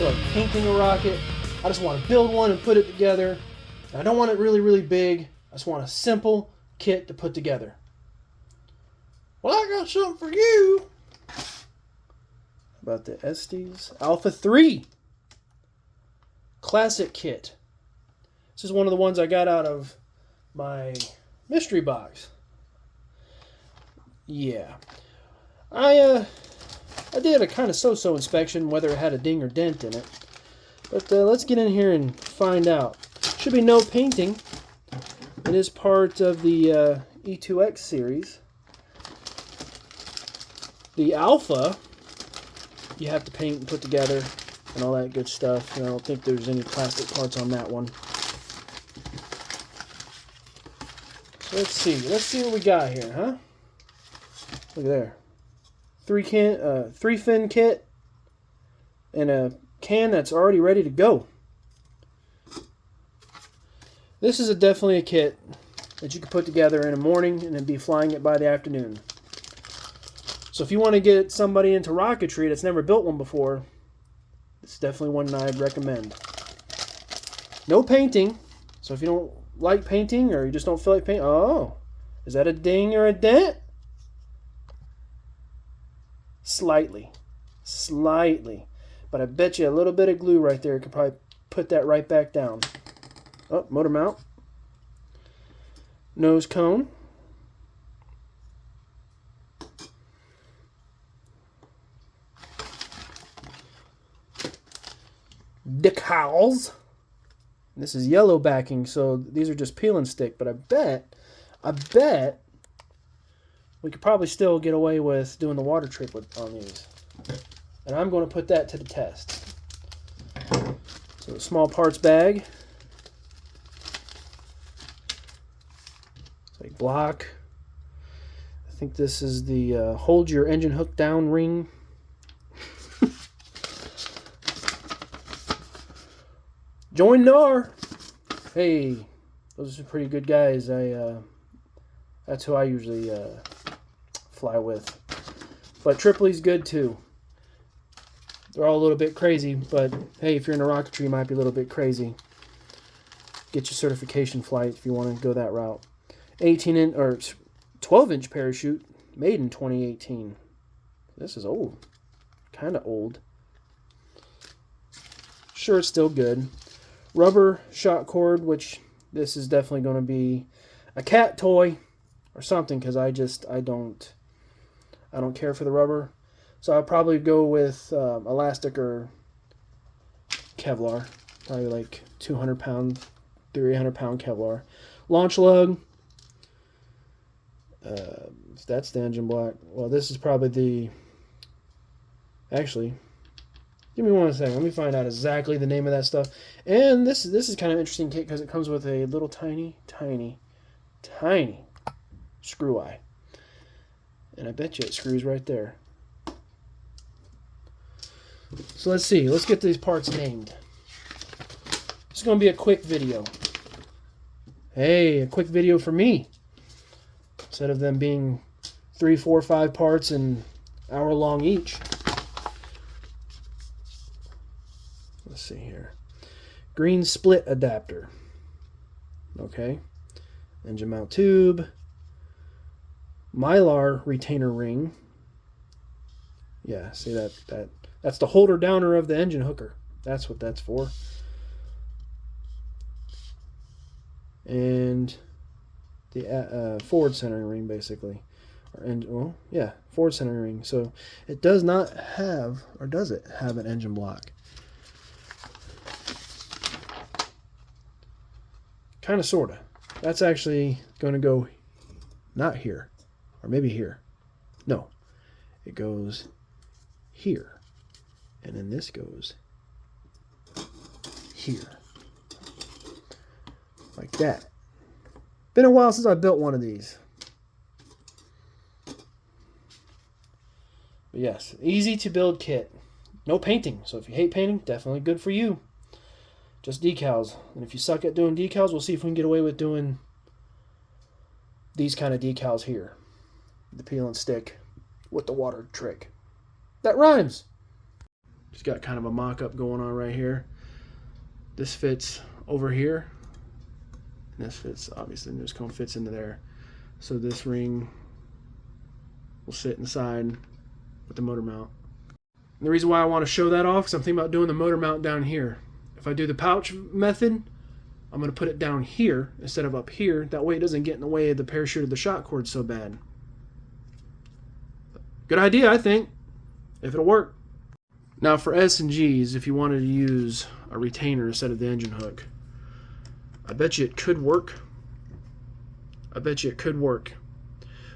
feel like painting a rocket. I just want to build one and put it together. And I don't want it really, really big. I just want a simple kit to put together. Well, I got something for you. About the Estes Alpha 3 Classic Kit. This is one of the ones I got out of my mystery box. Yeah. I did a kind of so-so inspection, whether it had a ding or dent in it. But let's get in here and find out. Should be no painting. It is part of the E2X series. The Alpha, you have to paint and put together and all that good stuff. And I don't think there's any plastic parts on that one. So let's see what we got here, huh? Look there. Three fin kit and a can that's already ready to go. This is definitely a kit that you can put together in the morning and then be flying it by the afternoon. So if you want to get somebody into rocketry that's never built one before, it's definitely one I'd recommend. No painting. So if you don't like painting or you just don't feel like painting, oh, is that a ding or a dent? Slightly. But I bet you a little bit of glue right there could probably put that right back down. Oh, motor mount. Nose cone. Decals. This is yellow backing, so these are just peel and stick, but I bet we could probably still get away with doing the water trick on these. And I'm going to put that to the test. So a small parts bag. It's like block. I think this is the hold your engine hook down ring. Join NAR. Hey, those are pretty good guys. That's who I usually fly with. But Tripoli's good too. They're all a little bit crazy, but hey, if you're in a rocketry, you might be a little bit crazy. Get your certification flight if you want to go that route. 18-inch or 12-inch parachute, made in 2018. This is old, kind of old. Sure, it's still good. Rubber shot cord, which this is definitely going to be a cat toy or something, because I don't care for the rubber. So I'll probably go with elastic or Kevlar, probably like 200-pound, 300-pound Kevlar. Launch lug. That's the engine block. Well, this is probably the. Actually, give me 1 second. Let me find out exactly the name of that stuff. And this is kind of interesting kit because it comes with a little tiny screw eye. And I bet you it screws right there. So let's see. Let's get these parts named. This is going to be a quick video. Hey, a quick video for me. Instead of them being 3, 4, 5 parts and hour long each. Let's see here. Green split adapter. Okay. Engine mount tube. Mylar retainer ring. Yeah, see that's the holder downer of the engine hooker. That's what that's for. And the forward centering ring, basically. Well, yeah, forward centering ring. So it does not have, or does it have, an engine block? Kind of, sort of. That's actually going to go not here, or maybe here. No, it goes here, and then this goes here, like that. Been a while since I built one of these. But yes, easy to build kit. No painting, so if you hate painting, definitely good for you. Just decals. And if you suck at doing decals, we'll see if we can get away with doing these kind of decals here. The peel and stick with the water trick. That rhymes. Just got kind of a mock-up going on right here. This fits over here. And this fits, obviously, the nose cone fits into there. So this ring will sit inside with the motor mount. And the reason why I want to show that off is I'm thinking about doing the motor mount down here. If I do the pouch method, I'm going to put it down here instead of up here. That way it doesn't get in the way of the parachute or the shot cord so bad. Good idea, I think, if it'll work. Now for S&Gs, if you wanted to use a retainer instead of the engine hook, I bet you it could work. I bet you it could work.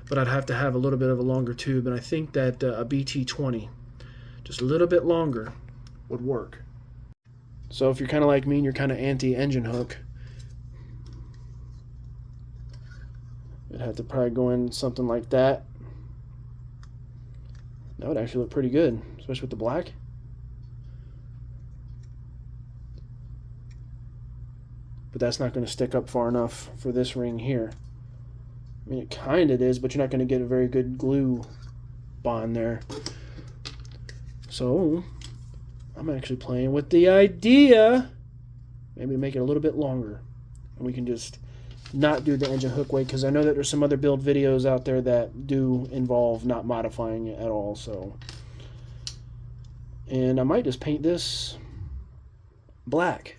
But I'd have to have a little bit of a longer tube, and I think that a BT20, just a little bit longer, would work. So if you're kind of like me and you're kind of anti-engine hook, you'd have to probably go in something like that. That would actually look pretty good, especially with the black. But that's not going to stick up far enough for this ring here. I mean, it kind of is, but you're not going to get a very good glue bond there. So I'm actually playing with the idea maybe to make it a little bit longer, and we can just not do the engine hook weight, because I know that there's some other build videos out there that do involve not modifying it at all. So, and I might just paint this black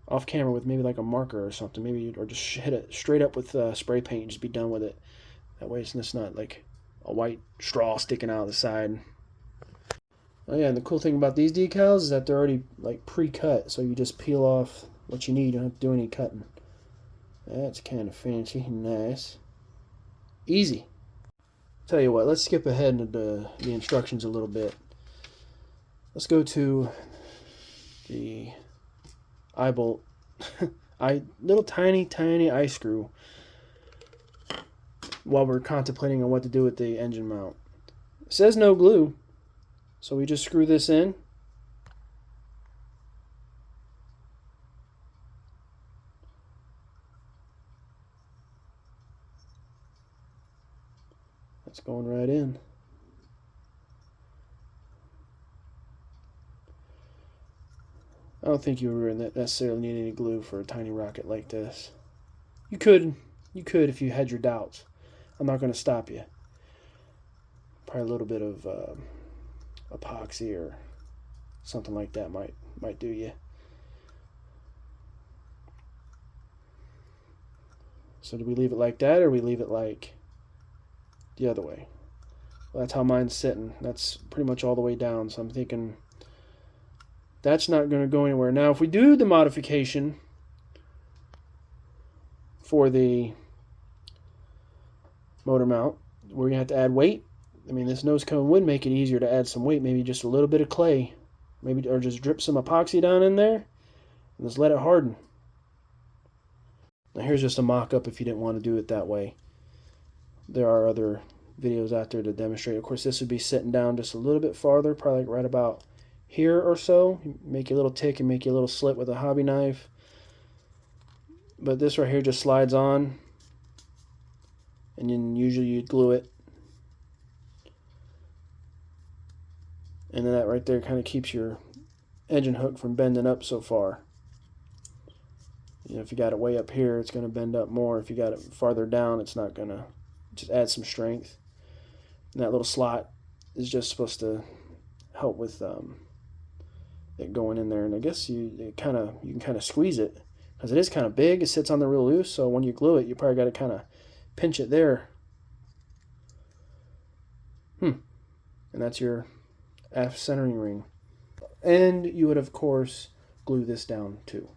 off camera with maybe like a marker or something, maybe, or just hit it straight up with spray paint and just be done with it. That way it's not like a white straw sticking out of the side. Oh yeah, and the cool thing about these decals is that they're already like pre-cut, so you just peel off what you need. You don't have to do any cutting. That's kind of fancy, nice, easy. Tell you what, let's skip ahead into the instructions a little bit. Let's go to the eye bolt, little tiny eye screw, while we're contemplating on what to do with the engine mount. It says no glue, so we just screw this in. That's going right in. I don't think you necessarily need any glue for a tiny rocket like this. You could if you had your doubts. I'm not going to stop you. Probably a little bit of epoxy or something like that might do you. So do we leave it like that, or we leave it like the other way? Well, that's how mine's sitting. That's pretty much all the way down, so I'm thinking that's not going to go anywhere. Now, if we do the modification for the motor mount, we're going to have to add weight. I mean, this nose cone would make it easier to add some weight, maybe just a little bit of clay, maybe, or just drip some epoxy down in there and just let it harden. Now here's just a mock-up if you didn't want to do it that way. There are other videos out there to demonstrate. Of course, this would be sitting down just a little bit farther, probably like right about here or so. Make a little tick and make you a little slit with a hobby knife. But this right here just slides on, and then usually you'd glue it. And then that right there kind of keeps your engine hook from bending up so far. You know, if you got it way up here, it's going to bend up more. If you got it farther down, it's not going to. Just add some strength. And that little slot is just supposed to help with it going in there. And I guess you can kind of squeeze it, because it is kind of big. It sits on there real loose, so when you glue it, you probably got to kind of pinch it there. And that's your aft centering ring. And you would, of course, glue this down too.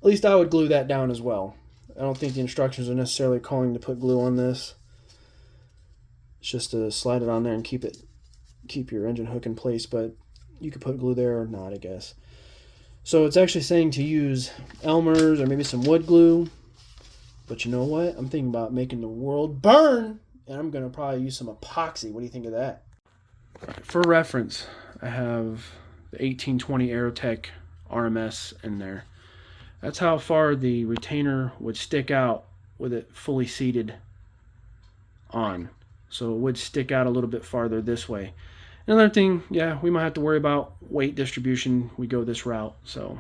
At least I would glue that down as well. I don't think the instructions are necessarily calling to put glue on this. It's just to slide it on there and keep your engine hook in place, but you could put glue there or not, I guess. So it's actually saying to use Elmer's or maybe some wood glue. But you know what? I'm thinking about making the world burn, and I'm going to probably use some epoxy. What do you think of that? For reference, I have the 1820 Aerotech RMS in there. That's how far the retainer would stick out with it fully seated on. so it would stick out a little bit farther this way. Another thing, yeah, we might have to worry about weight distribution. We go this route, so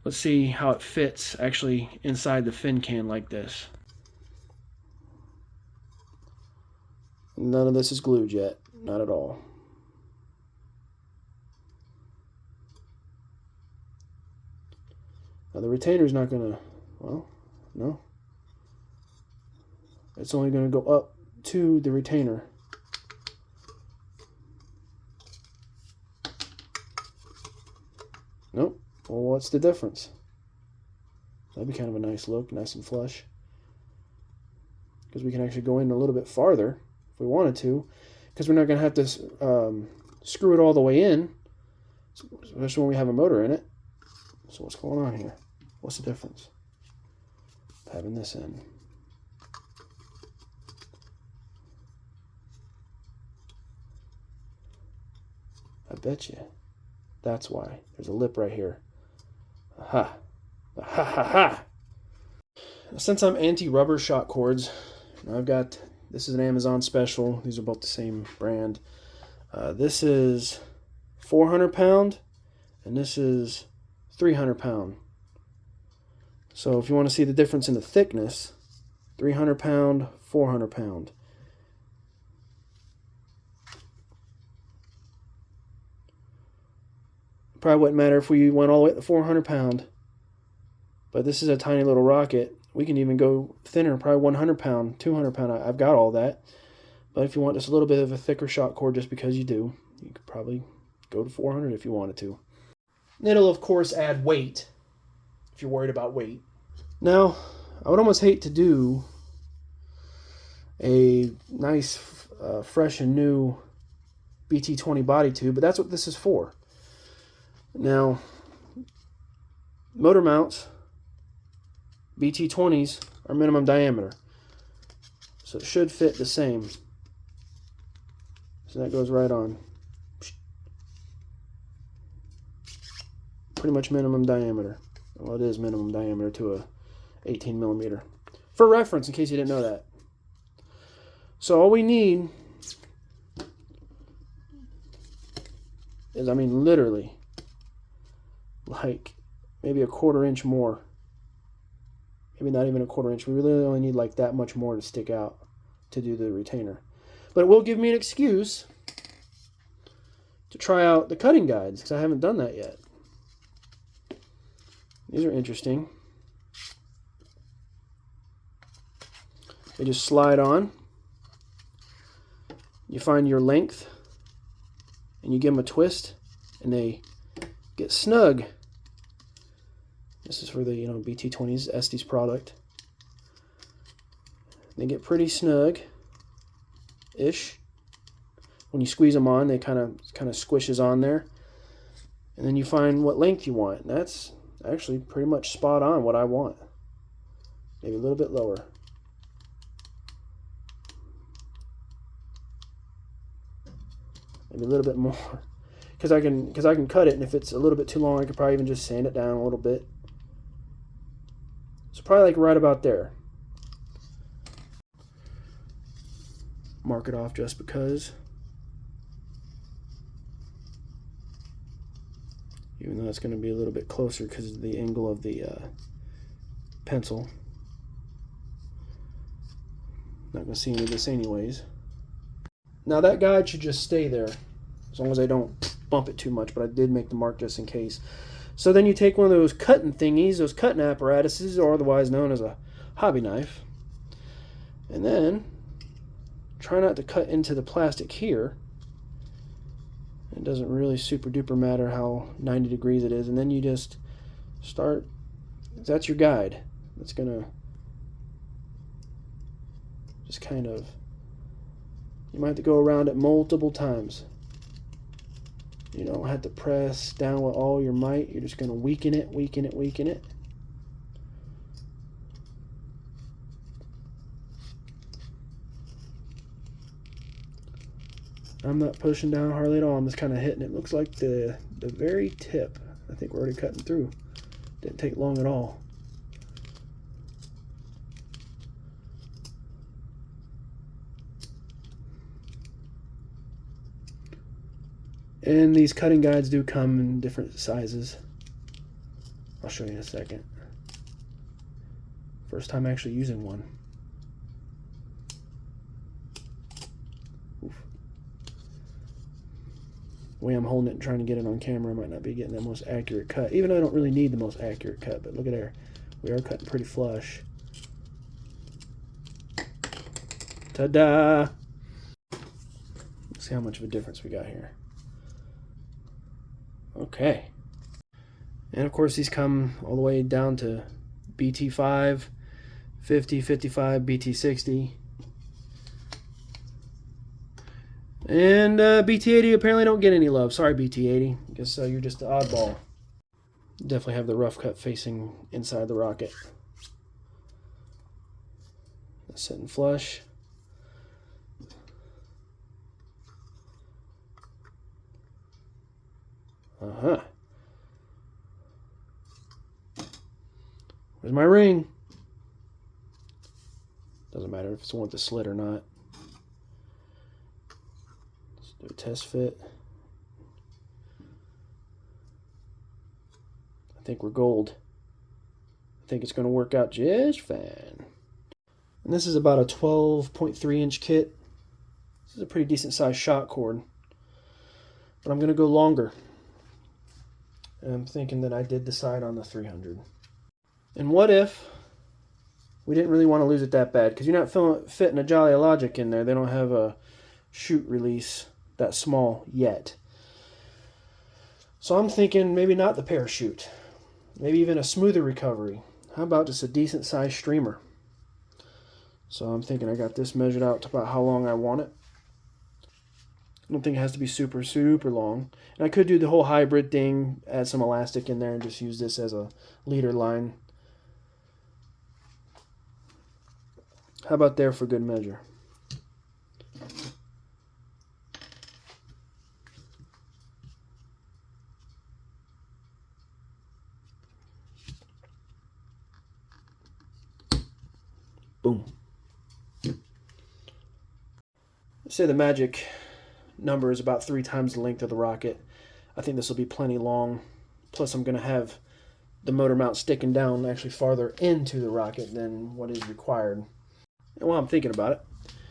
let's see how it fits actually inside the fin can like this. None of this is glued yet, not at all. Now the retainer's not gonna, well, no. It's only gonna go up to the retainer. Nope. Well, what's the difference? That'd be kind of a nice look, nice and flush. Because we can actually go in a little bit farther if we wanted to, because we're not going to have to screw it all the way in, especially when we have a motor in it. So what's going on here? What's the difference? Having this in. I bet you. That's why. There's a lip right here. Aha. Ha ha ha. Since I'm anti-rubber shock cords, I've got, this is an Amazon special. These are both the same brand. This is 400 pound and this is 300 pound. So if you want to see the difference in the thickness, 300 pound, 400 pound. Probably wouldn't matter if we went all the way to 400 pound. But this is a tiny little rocket. We can even go thinner, probably 100 pound, 200 pound. I've got all that. But if you want just a little bit of a thicker shock cord just because you do, you could probably go to 400 if you wanted to. And it'll, of course, add weight if you're worried about weight. Now, I would almost hate to do a nice, fresh and new BT20 body tube, but that's what this is for. Now, motor mounts, BT20s are minimum diameter, so it should fit the same. So that goes right on. Pretty much minimum diameter. Well, it is minimum diameter to a 18 millimeter. For reference, in case you didn't know that. So all we need is, I mean, literally, like maybe a 1/4 inch more. Maybe not even a 1/4 inch. We really only need like that much more to stick out to do the retainer. But it will give me an excuse to try out the cutting guides, because I haven't done that yet. These are interesting. They just slide on. You find your length and you give them a twist and they get snug. This is for the BT20's Estes product. They get pretty snug-ish. When you squeeze them on, they kind of squishes on there. And then you find what length you want. And that's actually pretty much spot on what I want. Maybe a little bit lower. Maybe a little bit more. Because I can cut it, and if it's a little bit too long, I could probably even just sand it down a little bit. So probably like right about there. Mark it off just because. Even though it's going to be a little bit closer because of the angle of the pencil. Not going to see any of this anyways. Now that guide should just stay there, as long as I don't bump it too much, but I did make the mark just in case. So then you take one of those cutting thingies, those cutting apparatuses, or otherwise known as a hobby knife, and then try not to cut into the plastic here. It doesn't really super duper matter how 90 degrees it is, and then you just start, that's your guide. It's gonna just kind of, you might have to go around it multiple times. You don't have to press down with all your might. You're just going to weaken it, weaken it, weaken it. I'm not pushing down hardly at all. I'm just kind of hitting it. Looks like the very tip. I think we're already cutting through. Didn't take long at all. And these cutting guides do come in different sizes. I'll show you in a second. First time actually using one. Oof. The way I'm holding it and trying to get it on camera, I might not be getting the most accurate cut. Even though I don't really need the most accurate cut, but look at there. We are cutting pretty flush. Ta-da! Let's see how much of a difference we got here. Okay. And of course these come all the way down to BT5, 50, 55, BT60. And BT80 apparently don't get any love. Sorry, BT80. I guess you're just the oddball. Definitely have the rough cut facing inside the rocket. Sitting flush. Uh-huh. Where's my ring? Doesn't matter if it's the one with the slit or not. Let's do a test fit. I think we're gold. I think it's going to work out just fine. And this is about a 12.3 inch kit. This is a pretty decent sized shot cord. But I'm going to go longer. And I'm thinking that I did decide on the 300. And what if we didn't really want to lose it that bad? Because you're not fitting a Jolly Logic in there. They don't have a chute release that small yet. So I'm thinking maybe not the parachute. Maybe even a smoother recovery. How about just a decent sized streamer? So I'm thinking I got this measured out to about how long I want it. I don't think it has to be super, super long. And I could do the whole hybrid thing, add some elastic in there and just use this as a leader line. How about there for good measure? Boom. Let's say the magic number is about 3 times the length of the rocket. I think this will be plenty long. Plus I'm going to have the motor mount sticking down actually farther into the rocket than what is required. And while I'm thinking about it,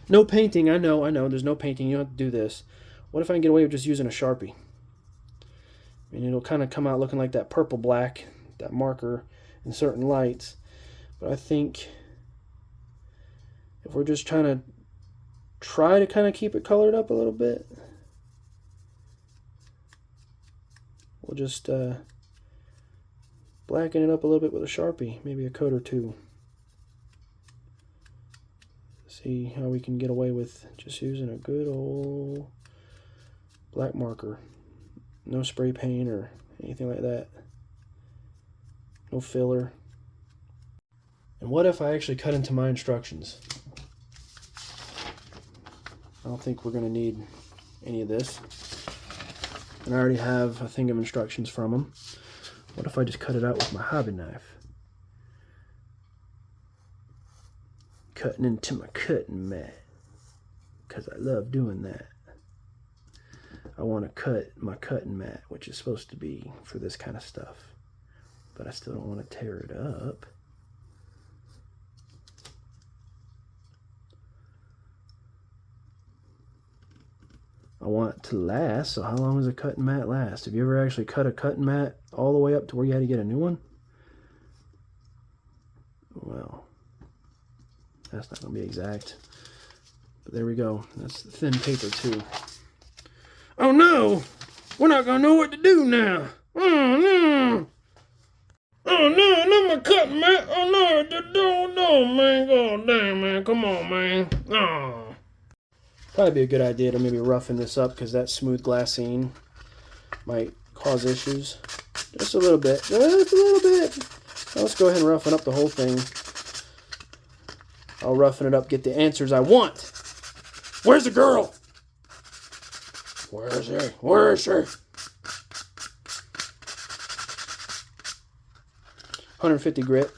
no painting. I know, there's no painting. You don't have to do this. What if I can get away with just using a Sharpie? I mean, it'll kind of come out looking like that purple black, that marker in certain lights. But I think if we're just trying to kind of keep it colored up a little bit, we'll just blacken it up a little bit with a Sharpie, maybe a coat or two. See how we can get away with just using a good old black marker. No spray paint or anything like that. No filler. And what if I actually cut into my instructions? I don't think we're going to need any of this. And I already have a thing of instructions from them. What if I just cut it out with my hobby knife? Cutting into my cutting mat. Because I love doing that. I want to cut my cutting mat, which is supposed to be for this kind of stuff. But I still don't want to tear it up. I want it to last, so how long does a cutting mat last? Have you ever actually cut a cutting mat all the way up to where you had to get a new one? Well, that's not going to be exact. But there we go. That's thin paper too. Oh no! We're not going to know what to do now! Oh no! Oh no, not my cutting mat! Oh no, man! God damn, man! Come on, man! Oh. Probably be a good idea to maybe roughen this up because that smooth glassine might cause issues. Just a little bit. Just a little bit. Now let's go ahead and roughen up the whole thing. I'll roughen it up, get the answers I want. Where's the girl? Where is she? Where is she? 150 grit.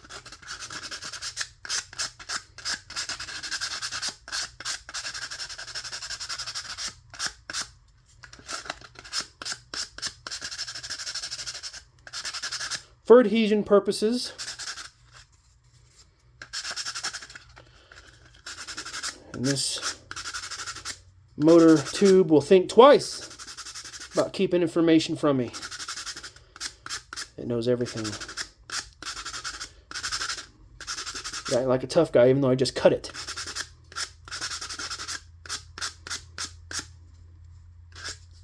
For adhesion purposes, and this motor tube will think twice about keeping information from me. It knows everything. Yeah, like a tough guy, even though I just cut it.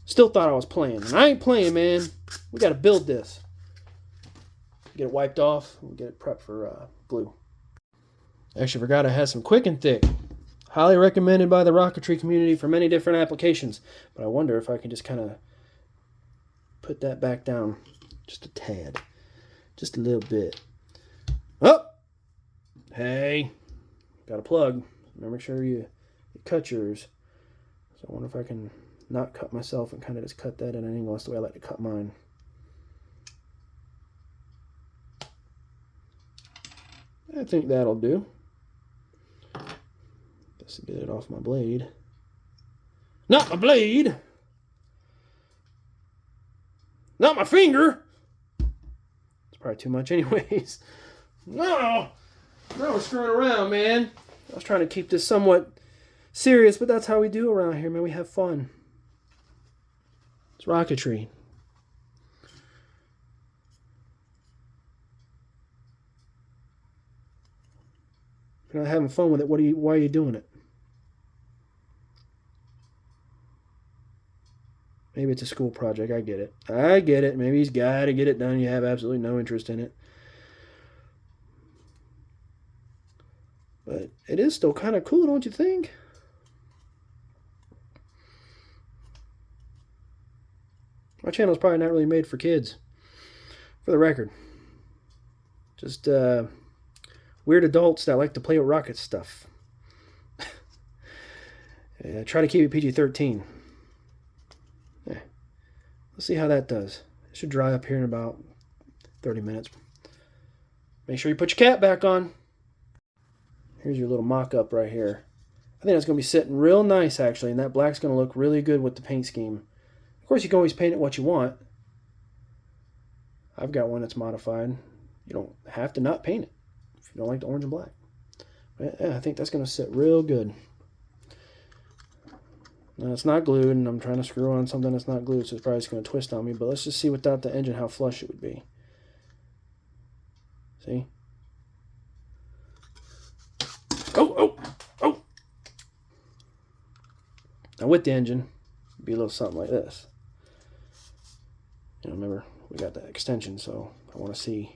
Still thought I was playing. And I ain't playing, man. We got to build this. Get it wiped off. We'll get it prepped for glue. Actually, forgot I had some Quick and Thick. Highly recommended by the Rocketry community for many different applications. But I wonder if I can just kind of put that back down just a tad. Just a little bit. Oh! Hey! Got a plug. Make sure you cut yours. So I wonder if I can not cut myself and kind of just cut that at an angle. That's the way I like to cut mine. I think that'll do. Just to get it off my blade. Not my blade! Not my finger! It's probably too much anyways. No! Now we're screwing around, man. I was trying to keep this somewhat serious, but that's how we do around here, man. We have fun. It's Rocketry. If you're not having fun with it, why are you doing it? Maybe it's a school project. I get it. I get it. Maybe he's got to get it done. You have absolutely no interest in it. But it is still kind of cool, don't you think? My channel's probably not really made for kids. For the record. Just weird adults that like to play with rocket stuff. Try to keep it PG-13. Let's see how that does. It should dry up here in about 30 minutes. Make sure you put your cap back on. Here's your little mock-up right here. I think that's going to be sitting real nice, actually, and that black's going to look really good with the paint scheme. Of course, you can always paint it what you want. I've got one that's modified. You don't have to not paint it if you don't like the orange and black. But yeah, I think that's going to sit real good. Now, it's not glued, and I'm trying to screw on something that's not glued, so it's probably just going to twist on me. But let's just see without the engine how flush it would be. See? Oh! Now, with the engine, it'd be a little something like this. You know, remember, we got that extension, so I want to see.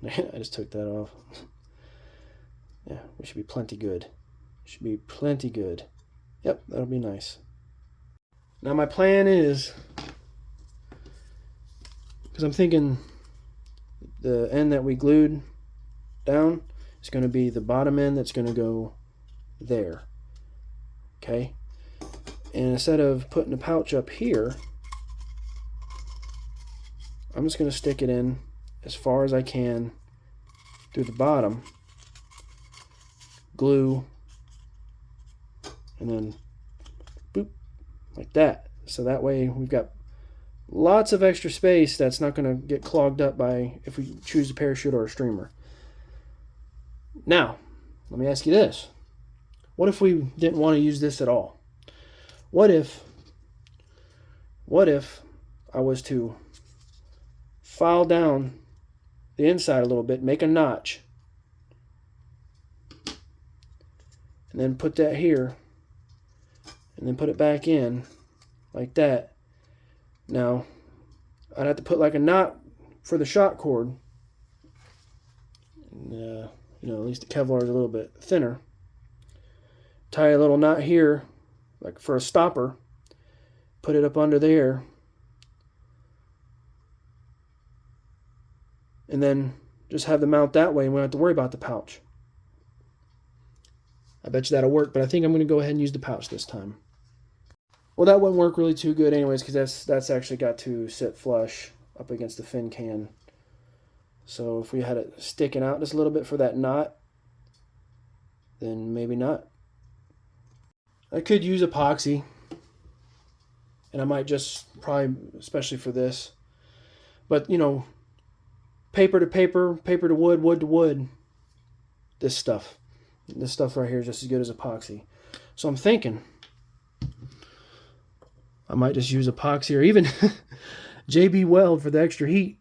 I just took that off. Yeah, we should be plenty good. Should be plenty good. Yep, that'll be nice. Now my plan is, because I'm thinking the end that we glued down is going to be the bottom end that's going to go there. Okay? And instead of putting the pouch up here, I'm just going to stick it in as far as I can through the bottom, glue, and then boop, like that. So that way we've got lots of extra space that's not going to get clogged up by if we choose a parachute or a streamer. Now, let me ask you this. What if we didn't want to use this at all? What if I was to file down the inside a little bit, make a notch, and then put that here, and then put it back in like that. Now, I'd have to put like a knot for the shot cord. And, you know, at least the Kevlar is a little bit thinner. Tie a little knot here, like for a stopper. Put it up under there. And then just have the mount that way and we don't have to worry about the pouch. I bet you that'll work, but I think I'm going to go ahead and use the pouch this time. Well, that wouldn't work really too good anyways, because that's actually got to sit flush up against the fin can. So if we had it sticking out just a little bit for that knot, then maybe not. I could use epoxy. And I might just probably, especially for this, but you know, paper to paper, paper to wood, wood to wood, this stuff right here is just as good as epoxy. So I'm thinking I might just use epoxy or even JB Weld for the extra heat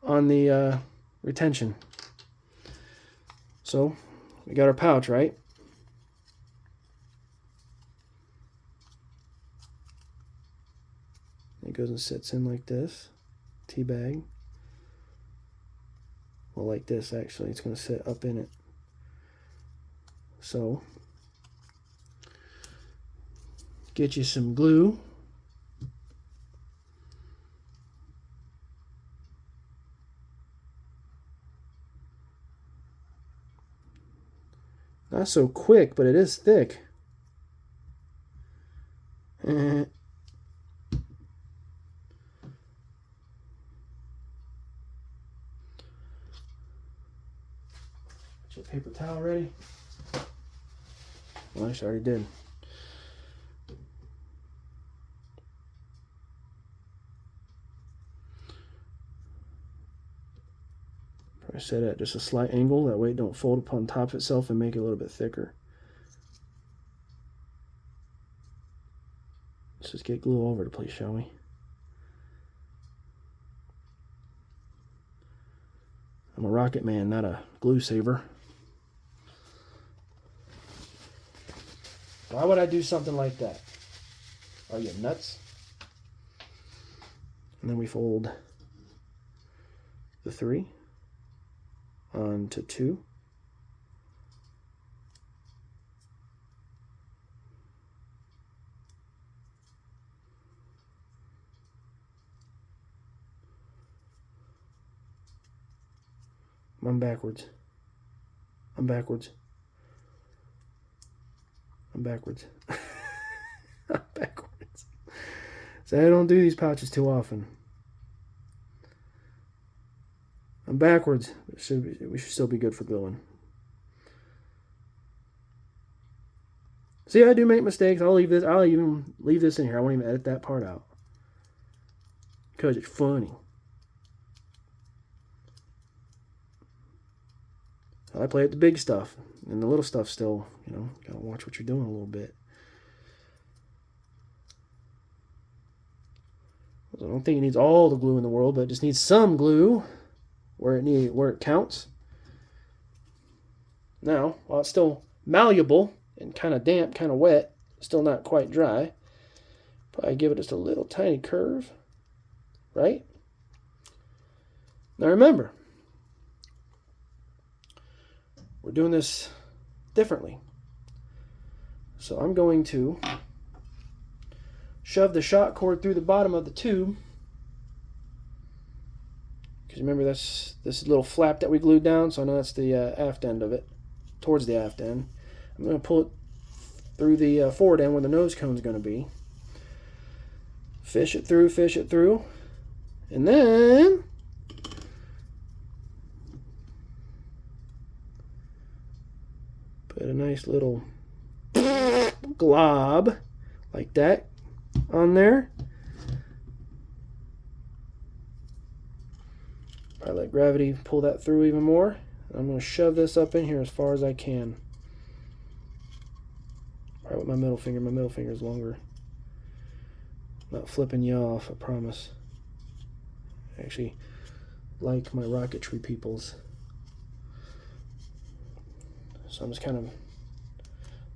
on the retention. So we got our pouch, right? It goes and sits in like this, tea bag. Well, like this actually, it's going to sit up in it. So get you some glue. Not so quick, but it is thick. Get your paper towel ready. Well, actually, I already did. Probably set it at just a slight angle. That way it don't fold upon top of itself and make it a little bit thicker. Let's just get glue all over the place, shall we? I'm a rocket man, not a glue saver. Why would I do something like that? Are you nuts? And then we fold the 3 onto 2. I'm backwards. I'm backwards. I'm backwards. I'm backwards. So I don't do these pouches too often. I'm backwards. We should still be good for gluing. See, I do make mistakes. I'll even leave this in here. I won't even edit that part out. Because it's funny. I play at the big stuff. And the little stuff still, you know, gotta watch what you're doing a little bit. I don't think it needs all the glue in the world, but it just needs some glue where it counts. Now, while it's still malleable and kind of damp, kind of wet, still not quite dry, probably give it just a little tiny curve, right? Now remember, we're doing this differently. So I'm going to shove the shot cord through the bottom of the tube. Because remember, this little flap that we glued down, so I know that's the aft end of it, towards the aft end. I'm going to pull it through the forward end where the nose cone is going to be. Fish it through, and then put a nice little glob like that on there. I let gravity pull that through even more. I'm going to shove this up in here as far as I can. Right with my middle finger. My middle finger is longer. Not flipping you off, I promise. I actually like my Rocketry peoples. So I'm just kind of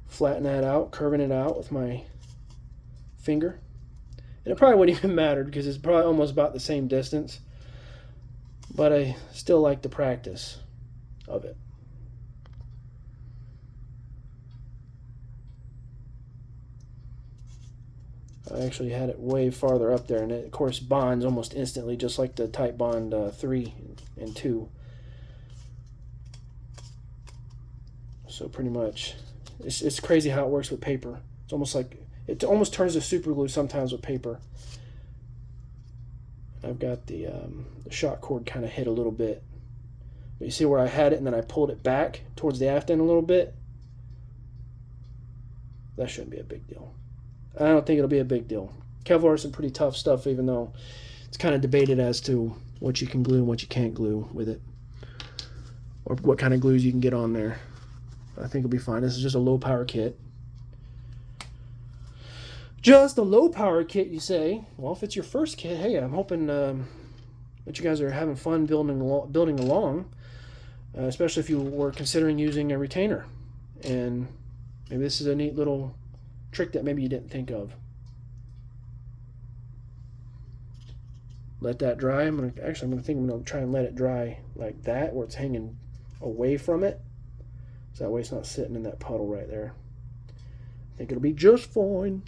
flattening that out, curving it out with my finger. And it probably wouldn't even matter because it's probably almost about the same distance. But I still like the practice of it. I actually had it way farther up there, and it of course bonds almost instantly, just like the Type Bond 3 and 2. So pretty much, it's crazy how it works with paper. It's almost like, it almost turns to super glue sometimes with paper. I've got the shot cord kind of hit a little bit. But you see where I had it and then I pulled it back towards the aft end a little bit? That shouldn't be a big deal. I don't think it'll be a big deal. Kevlar is some pretty tough stuff, even though it's kind of debated as to what you can glue and what you can't glue with it, or what kind of glues you can get on there. I think it'll be fine. This is just a low power kit. Just a low power kit, you say? Well, if it's your first kit, hey, I'm hoping that you guys are having fun building along, especially if you were considering using a retainer. And maybe this is a neat little trick that maybe you didn't think of. Let that dry. I'm gonna try and let it dry like that, where it's hanging away from it, so that way it's not sitting in that puddle right there. I think it'll be just fine.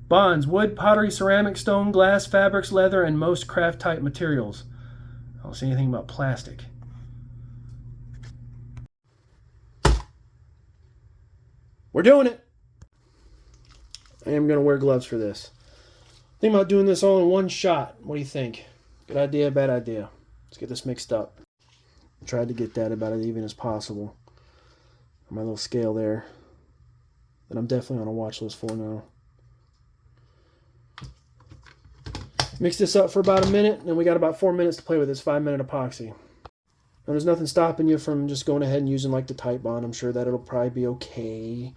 Bonds: wood, pottery, ceramic, stone, glass, fabrics, leather, and most craft type materials. I don't see anything about plastic. We're doing it. I am going to wear gloves for this. Think about doing this all in one shot. What do you think? Good idea, bad idea? Let's get this mixed up. Tried to get that about as even as possible on my little scale there, that I'm definitely on a watch list for now. Mix this up for about a minute, and we got about 4 minutes to play with this 5-minute epoxy. Now, there's nothing stopping you from just going ahead and using like the Type Bond. I'm sure that it'll probably be okay.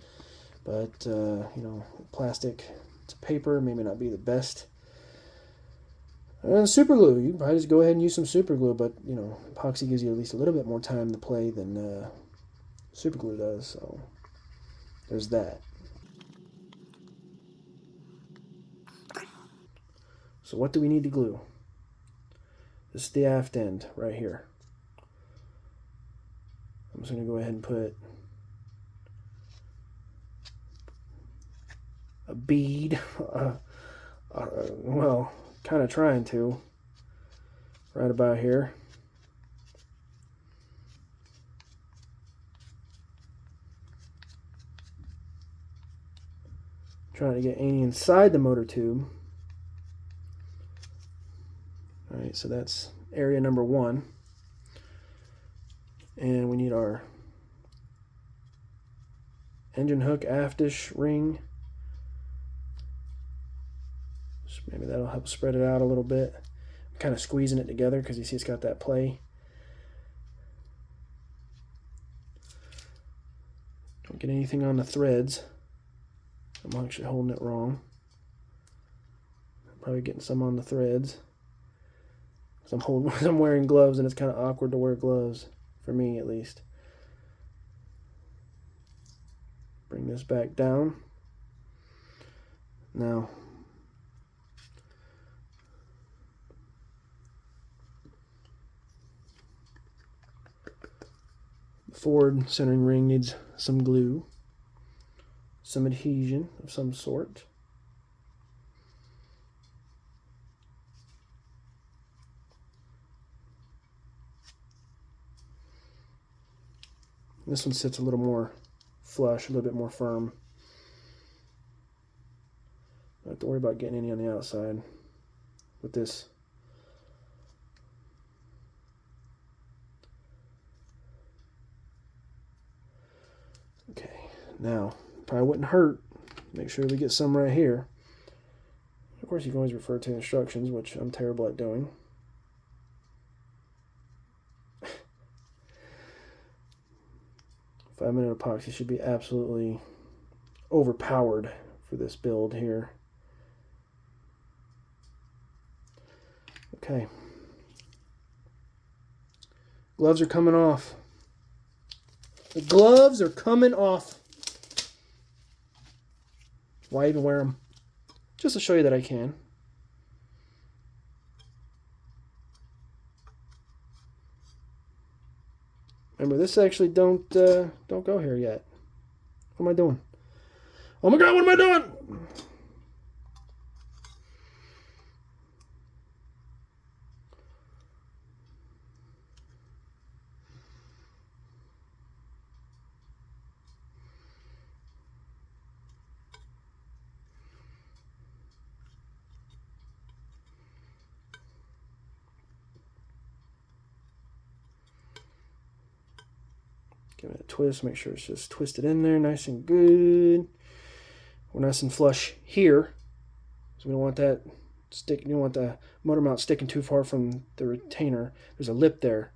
But, you know, plastic to paper may not be the best. And super glue, you can probably just go ahead and use some super glue, but, you know, epoxy gives you at least a little bit more time to play than super glue does, so there's that. So what do we need to glue? This is the aft end right here. I'm just going to go ahead and put a bead, well, kind of trying to, right about here. Trying to get any inside the motor tube. Alright, so that's area number 1. And we need our engine hook aftish ring. So maybe that'll help spread it out a little bit. I'm kind of squeezing it together because you see it's got that play. Don't get anything on the threads. I'm actually holding it wrong. I'm probably getting some on the threads. I'm wearing gloves, and it's kind of awkward to wear gloves, for me at least. Bring this back down. Now, the forward centering ring needs some glue, some adhesion of some sort. This one sits a little more flush, a little bit more firm. Don't have to worry about getting any on the outside with this. Okay, now, probably wouldn't hurt. Make sure we get some right here. Of course, you can always refer to instructions, which I'm terrible at doing. 5-minute epoxy should be absolutely overpowered for this build here. Okay. Gloves are coming off. The gloves are coming off. Why even wear them? Just to show you that I can. Remember, this actually don't go here yet. What am I doing? Oh my God, what am I doing? Give it a twist, make sure it's just twisted in there nice and good. We're nice and flush here. So we don't want that stick, you don't want the motor mount sticking too far from the retainer. There's a lip there.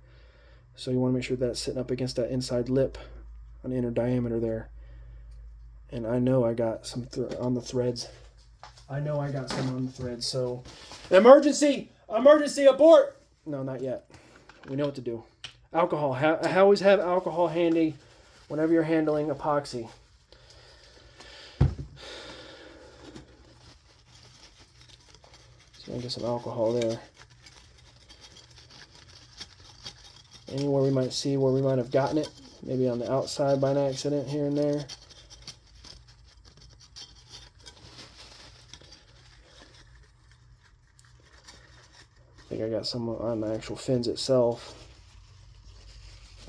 So you want to make sure that's sitting up against that inside lip on the inner diameter there. And I know I got some on the threads. I know I got some on the threads. So emergency abort. No, not yet. We know what to do. Alcohol. I always have alcohol handy whenever you're handling epoxy. So I get some alcohol there. Anywhere we might see where we might have gotten it, maybe on the outside by an accident here and there. I think I got some on the actual fins itself.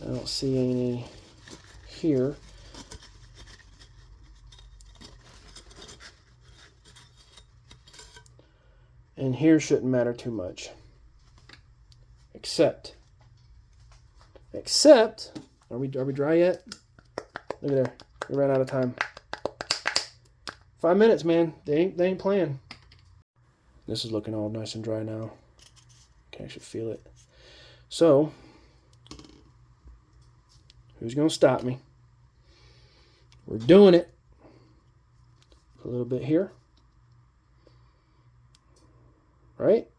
I don't see any here. And here shouldn't matter too much. Except, are we dry yet? Look at there, we ran out of time. 5 minutes, man. They ain't playing. This is looking all nice and dry now. Can actually feel it. So, who's gonna stop me? We're doing it. A little bit here. Right?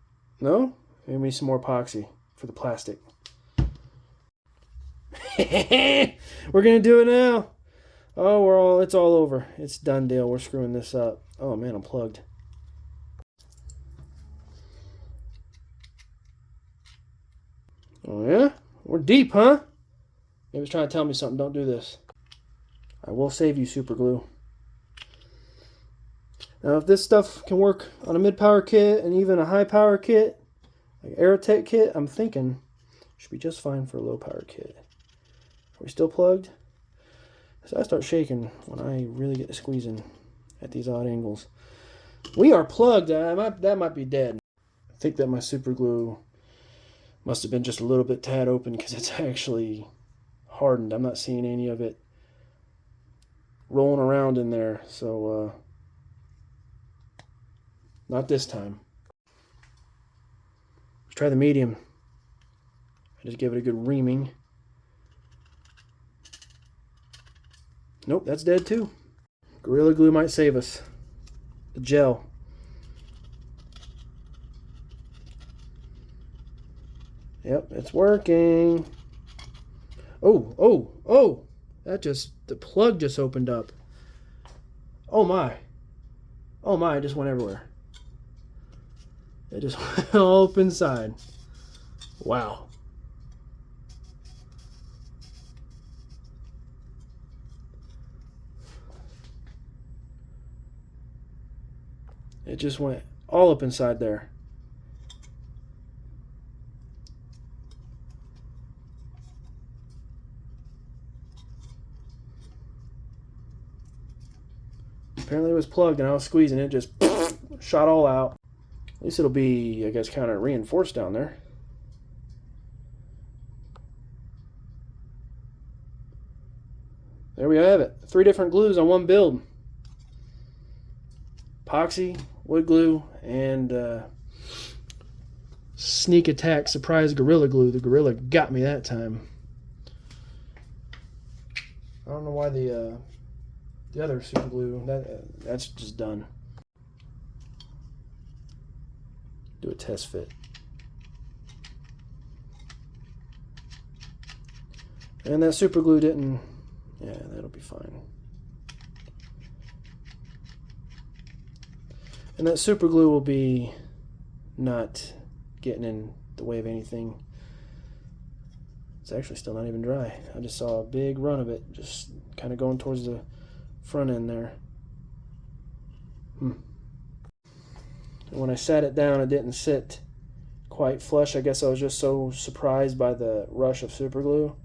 No? Maybe we need some more epoxy for the plastic. We're gonna do it now. Oh, it's all over. It's done deal. We're screwing this up. Oh man, I'm plugged. Oh yeah? We're deep, huh? Maybe it's trying to tell me something. Don't do this. I will save you, super glue. Now, if this stuff can work on a mid-power kit and even a high-power kit, like Aerotech kit, I'm thinking it should be just fine for a low-power kit. Are we still plugged? So I start shaking when I really get to squeezing at these odd angles. We are plugged. That might be dead. I think that my super glue must have been just a little bit tad open because it's actually hardened. I'm not seeing any of it rolling around in there. So, not this time. Let's try the medium. I just give it a good reaming. Nope, that's dead too. Gorilla Glue might save us. The gel. Yep, it's working. Oh! The plug just opened up. Oh my, it just went everywhere. It just went all up inside. Wow. It just went all up inside there. Apparently it was plugged and I was squeezing it, just shot all out. At least it'll be, I guess, kind of reinforced down there. There we have it. 3 different glues on one build. Epoxy, wood glue, and sneak attack surprise Gorilla Glue. The Gorilla got me that time. I don't know why the other super glue, that's just done. Do a test fit. And that super glue didn't, yeah, that'll be fine. And that super glue will be not getting in the way of anything. It's actually still not even dry. I just saw a big run of it just kind of going towards the front end there. And when I sat it down, it didn't sit quite flush. I guess I was just so surprised by the rush of super glue.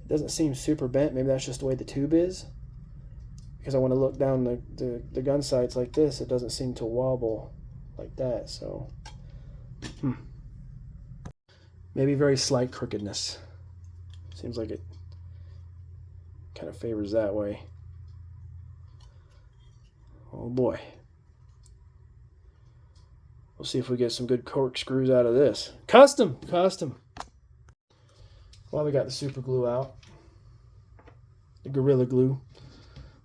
It doesn't seem super bent. Maybe that's just the way the tube is. Because I want to look down the gun sights like this, it doesn't seem to wobble like that. So, maybe very slight crookedness. Seems like it kind of favors that way. Oh boy. We'll see if we get some good corkscrews out of this. Custom! Well, we got the super glue out. The Gorilla Glue.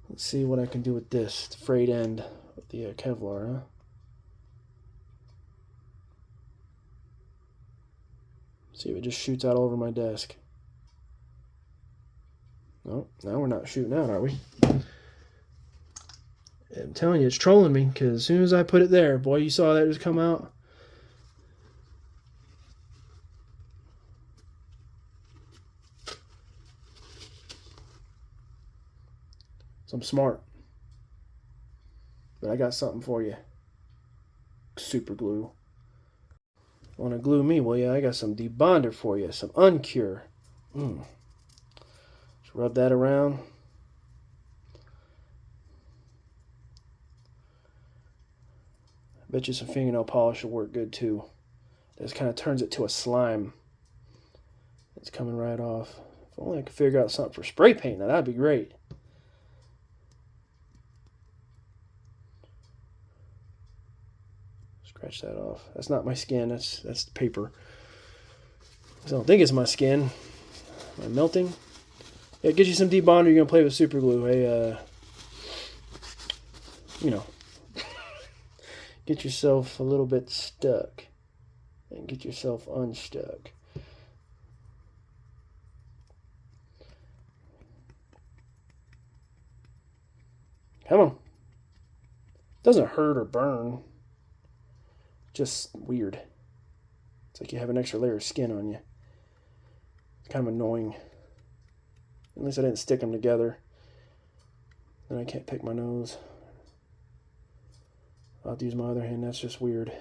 Let's see what I can do with this. The frayed end of the Kevlar, huh? See if it just shoots out all over my desk. No, now we're not shooting out, are we? I'm telling you, it's trolling me, because as soon as I put it there, boy, you saw that just come out. So I'm smart. But I got something for you. Super glue. Want to glue me? Well, yeah, I got some debonder for you. Some uncure. Just rub that around. Bet you some fingernail polish will work good too. This kind of turns it to a slime. It's coming right off. If only I could figure out something for spray paint. Now that'd be great. Scratch that off. That's not my skin. That's the paper. I don't think it's my skin. Am I melting? Yeah, get you some debonder. You're gonna play with super glue. Hey, you know. Get yourself a little bit stuck and get yourself unstuck. Come on. Doesn't hurt or burn. Just weird. It's like you have an extra layer of skin on you. It's kind of annoying. At least I didn't stick them together. Then I can't pick my nose. I'll have to use my other hand. That's just weird. I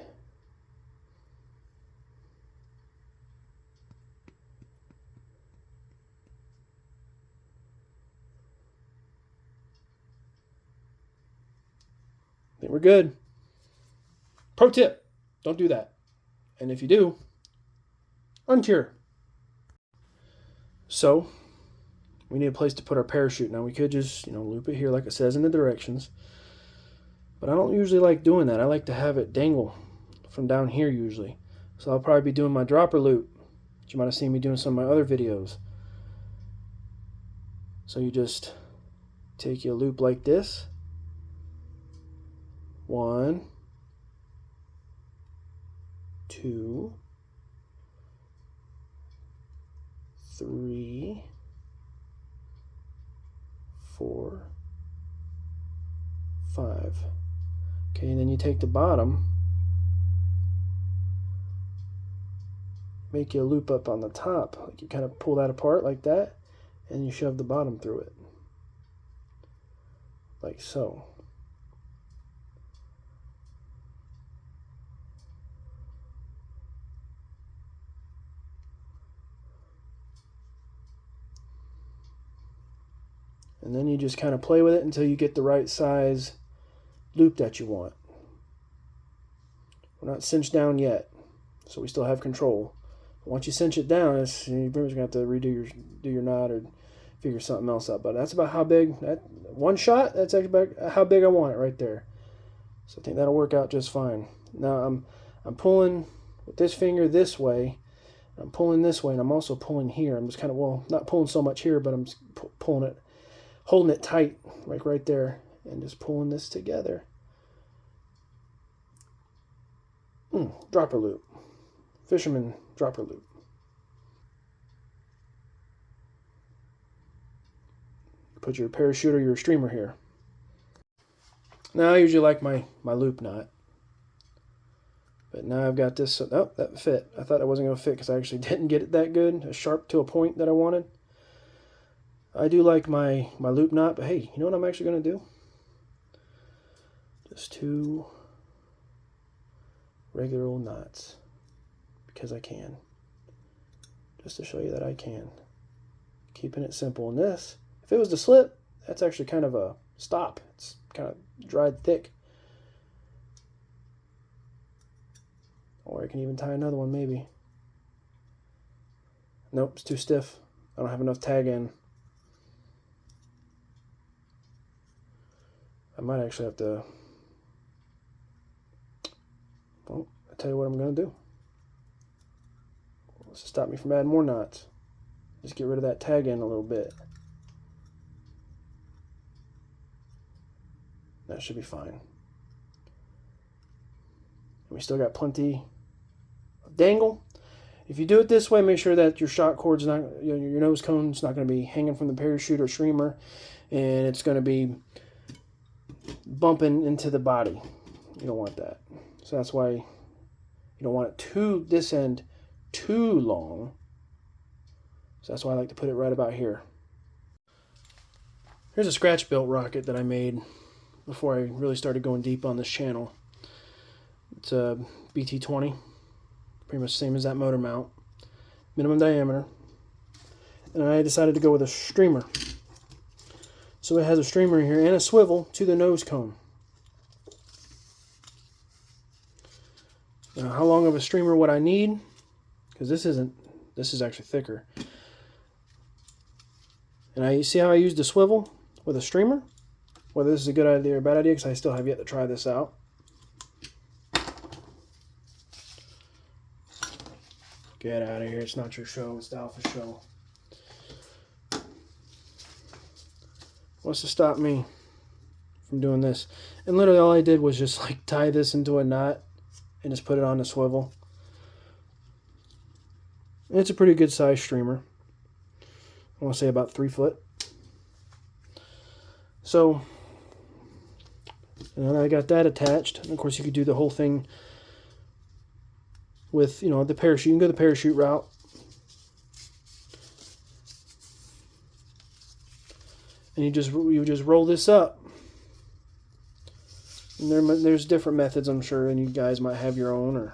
think we're good. Pro tip, don't do that. And if you do, uncure. So, we need a place to put our parachute. Now we could just, loop it here like it says in the directions. But I don't usually like doing that. I like to have it dangle from down here usually. So I'll probably be doing my dropper loop, which you might have seen me doing some of my other videos. So you just take your loop like this. 1, 2, 3, 4, 5. Okay, and then you take the bottom, make you a loop up on the top, like you kind of pull that apart like that, and you shove the bottom through it, like so. And then you just kind of play with it until you get the right size loop that you want. We're not cinched down yet, so we still have control. But once you cinch it down, you're pretty much going to have to redo your knot or figure something else out. But that's about how big, that one shot, that's actually about how big I want it right there. So I think that'll work out just fine. Now I'm pulling with this finger this way. I'm pulling this way, and I'm also pulling here. I'm just kind of, well, not pulling so much here, but I'm just pulling it, holding it tight, like right there. And just pulling this together. Dropper loop. Fisherman dropper loop. Put your parachute or your streamer here. Now I usually like my loop knot. But now I've got this. Oh, that fit. I thought it wasn't going to fit because I actually didn't get it that good. Sharp to a point that I wanted. I do like my loop knot, but hey, you know what I'm actually going to do? Just 2 regular old knots, because I can. Just to show you that I can. Keeping it simple. And this, if it was to slip, that's actually kind of a stop. It's kind of dried thick. Or I can even tie another one maybe. Nope, it's too stiff. I don't have enough tag in. I might actually have to, well, I'll tell you what I'm going to do. Let's stop me from adding more knots. Just get rid of that tag end a little bit. That should be fine. And we still got plenty of dangle. If you do it this way, make sure that your shot cord's not, your nose cone's not going to be hanging from the parachute or streamer, and it's going to be bumping into the body. You don't want that. So that's why you don't want it this end too long. So that's why I like to put it right about here. Here's a scratch built rocket that I made before I really started going deep on this channel. It's a BT-20, pretty much the same as that motor mount, minimum diameter, and I decided to go with a streamer. So it has a streamer here and a swivel to the nose cone. Now, how long of a streamer would I need? Because this is actually thicker. And you see how I used the swivel with a streamer? Whether this is a good idea or a bad idea, because I still have yet to try this out. Get out of here. It's not your show. It's the Alpha show. What's to stop me from doing this? And literally all I did was just like tie this into a knot and just put it on the swivel. And it's a pretty good size streamer. I want to say about 3 foot. So, and then I got that attached. And of course, you could do the whole thing with, the parachute. You can go the parachute route. And you just roll this up. And there's different methods, I'm sure, and you guys might have your own. Or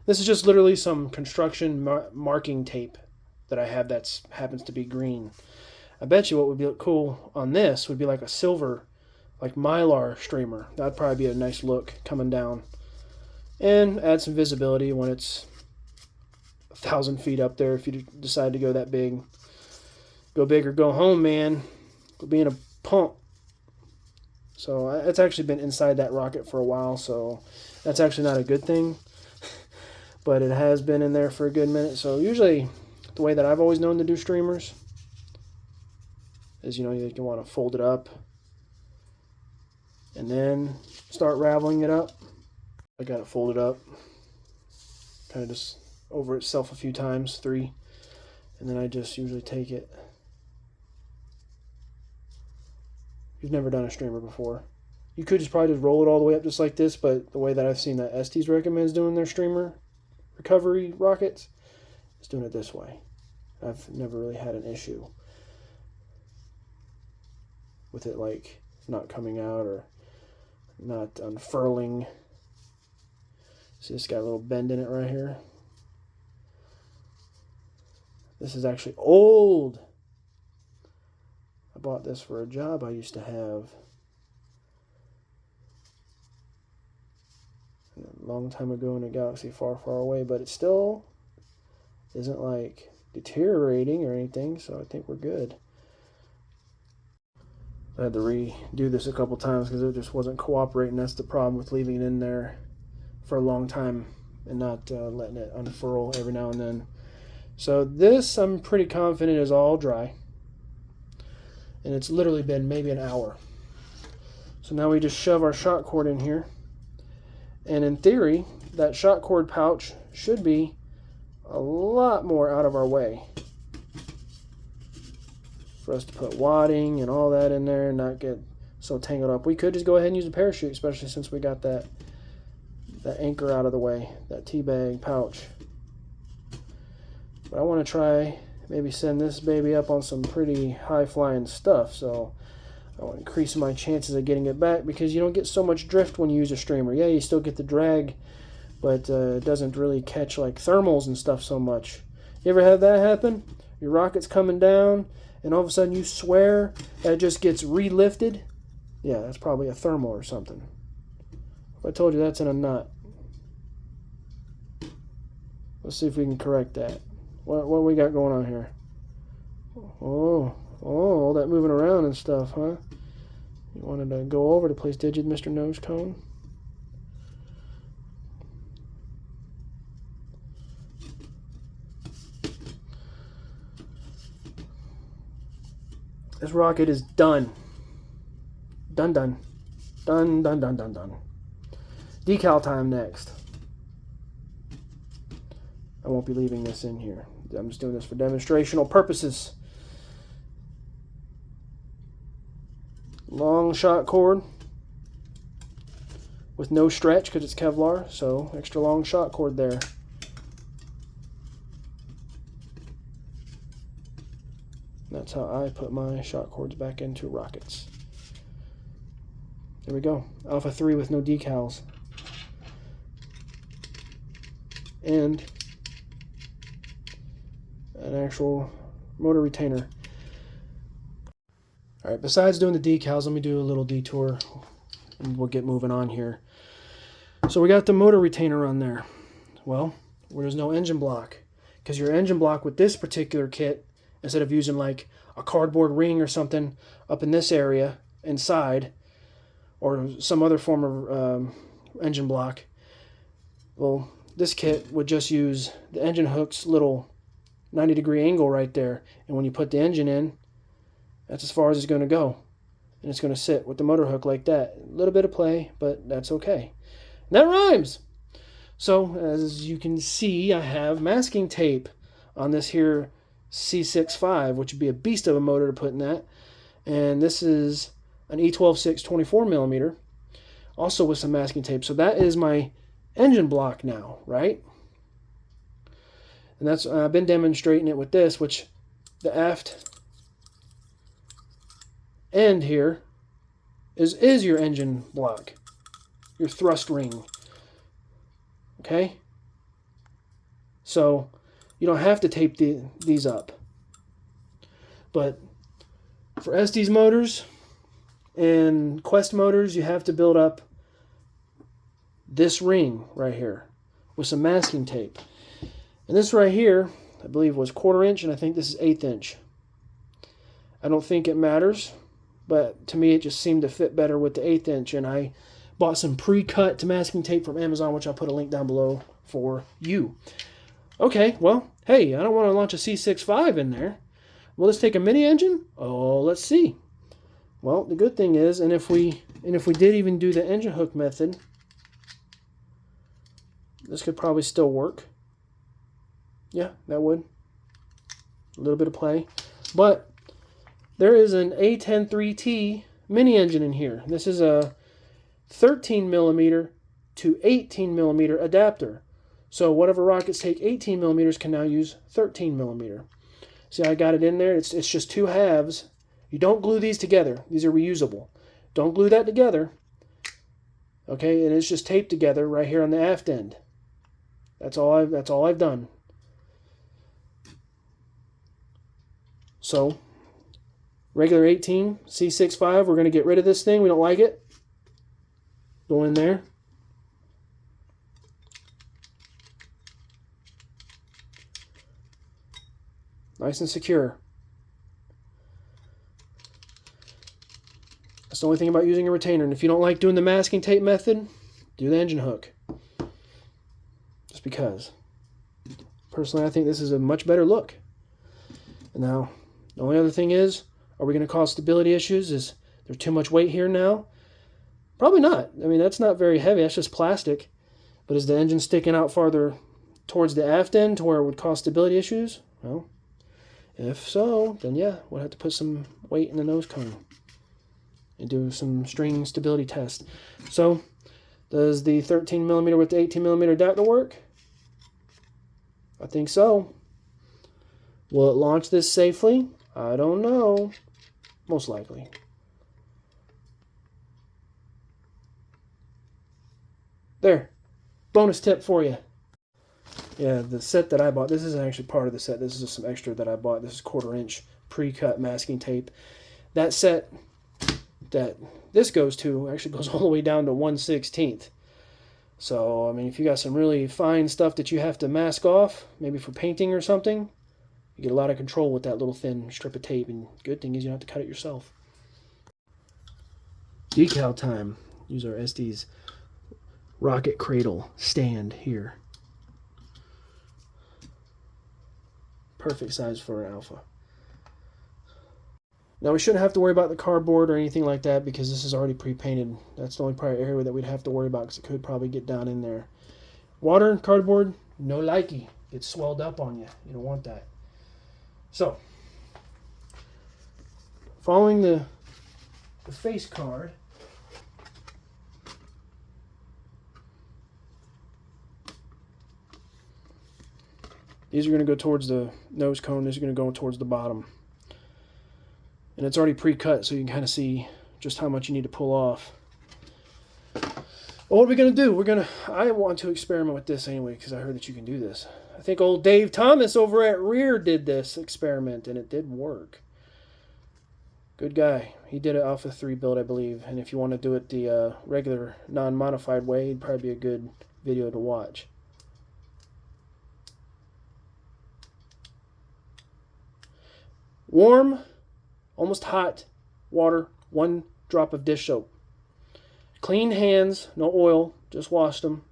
this is just literally some construction marking tape that I have that happens to be green. I bet you what would be cool on this would be like a silver, like mylar streamer. That'd probably be a nice look coming down. And add some visibility when it's 1,000 feet up there if you decide to go that big. Go big or go home, man. Go be in a pump. So it's actually been inside that rocket for a while, so that's actually not a good thing. But it has been in there for a good minute. So usually the way that I've always known to do streamers is, you want to fold it up and then start raveling it up. I got it folded up, kind of just over itself a few times, 3, and then I just usually take it. You've never done a streamer before, you could probably just roll it all the way up just like this, but the way that I've seen that Estes recommends doing their streamer recovery rockets is doing it this way. I've never really had an issue with it like not coming out or not unfurling. See, it's got a little bend in it right here. This is actually old. I bought this for a job I used to have a long time ago in a galaxy far, far away, but it still isn't like deteriorating or anything, so I think we're good. I had to redo this a couple times because it just wasn't cooperating. That's the problem with leaving it in there for a long time and not letting it unfurl every now and then. So this, I'm pretty confident, is all dry. And it's literally been maybe an hour. So now we just shove our shot cord in here. And in theory, that shot cord pouch should be a lot more out of our way for us to put wadding and all that in there and not get so tangled up. We could just go ahead and use a parachute, especially since we got that anchor out of the way, that teabag pouch. But I want to try maybe send this baby up on some pretty high-flying stuff, so I want to increase my chances of getting it back, because you don't get so much drift when you use a streamer. Yeah, you still get the drag, but it doesn't really catch like thermals and stuff so much. You ever had that happen? Your rocket's coming down, and all of a sudden you swear that it just gets re-lifted? Yeah, that's probably a thermal or something. If I told you that's in a knot. Let's see if we can correct that. What we got going on here? Oh, all that moving around and stuff, huh? You wanted to go over to place digit Mr. Nose Cone. This rocket is done. Done. Done. Decal time next. I won't be leaving this in here. I'm just doing this for demonstrational purposes. Long shot cord with no stretch because it's Kevlar, so extra long shot cord there. That's how I put my shot cords back into rockets. There we go. Alpha 3 with no decals. And an actual motor retainer. Alright, besides doing the decals, let me do a little detour and we'll get moving on here. So we got the motor retainer on there. Well, where there's no engine block. Because your engine block with this particular kit, instead of using like a cardboard ring or something up in this area inside, or some other form of engine block, well, this kit would just use the engine hook's little 90-degree angle right there. And when you put the engine in, that's as far as it's going to go. And it's going to sit with the motor hook like that. A little bit of play, but that's okay. And that rhymes! So, as you can see, I have masking tape on this here C65, which would be a beast of a motor to put in that. And this is an E12.6 24mm, also with some masking tape. So that is my engine block now, right? And that's I've been demonstrating it with this, which the aft end here is your engine block, your thrust ring. Okay? So you don't have to tape these up. But for Estes motors and Quest motors, you have to build up this ring right here with some masking tape. And this right here, I believe, was 1/4 inch, and I think this is 1/8 inch. I don't think it matters, but to me it just seemed to fit better with the 1/8 inch, and I bought some pre-cut masking tape from Amazon, which I'll put a link down below for you. Okay, well, hey, I don't want to launch a C65 in there. Will this take a mini engine? Oh, let's see. Well, the good thing is, and if we did even do the engine hook method, this could probably still work. Yeah, that would. A little bit of play. But there is an A103T mini engine in here. This is a 13mm to 18mm adapter. So whatever rockets take 18mm can now use 13mm. See, I got it in there. It's just two halves. You don't glue these together. These are reusable. Don't glue that together. Okay, and it's just taped together right here on the aft end. That's all I've done. So, regular 18 C65, we're going to get rid of this thing. We don't like it. Go in there. Nice and secure. That's the only thing about using a retainer. And if you don't like doing the masking tape method, do the engine hook. Just because. Personally, I think this is a much better look. And now, the only other thing is, are we going to cause stability issues? Is there too much weight here now? Probably not. I mean, that's not very heavy. That's just plastic. But is the engine sticking out farther towards the aft end to where it would cause stability issues? Well, if so, then yeah, we'll have to put some weight in the nose cone and do some string stability test. So, does the 13mm with the 18mm adapter work? I think so. Will it launch this safely? I don't know. Most likely. There. Bonus tip for you. Yeah, the set that I bought, this isn't actually part of the set. This is just some extra that I bought. This is 1/4 inch pre-cut masking tape. That set that this goes to actually goes all the way down to 1/16. So, I mean, if you got some really fine stuff that you have to mask off, maybe for painting or something, you get a lot of control with that little thin strip of tape, and good thing is you don't have to cut it yourself. Decal time. Use our Estes rocket cradle stand here. Perfect size for an Alpha. Now we shouldn't have to worry about the cardboard or anything like that because this is already pre-painted. That's the only part area that we'd have to worry about because it could probably get down in there. Water and cardboard, no likey. It's swelled up on you. You don't want that. So, following the face card, these are going to go towards the nose cone. These are going to go towards the bottom. And it's already pre-cut, so you can kind of see just how much you need to pull off. Well, what are we going to do? I want to experiment with this anyway, because I heard that you can do this. I think old Dave Thomas over at Rear did this experiment, and it did work. Good guy. He did an Alpha 3 build, I believe. And if you want to do it the regular, non-modified way, it'd probably be a good video to watch. Warm, almost hot water, 1 drop of dish soap. Clean hands, no oil, just washed them.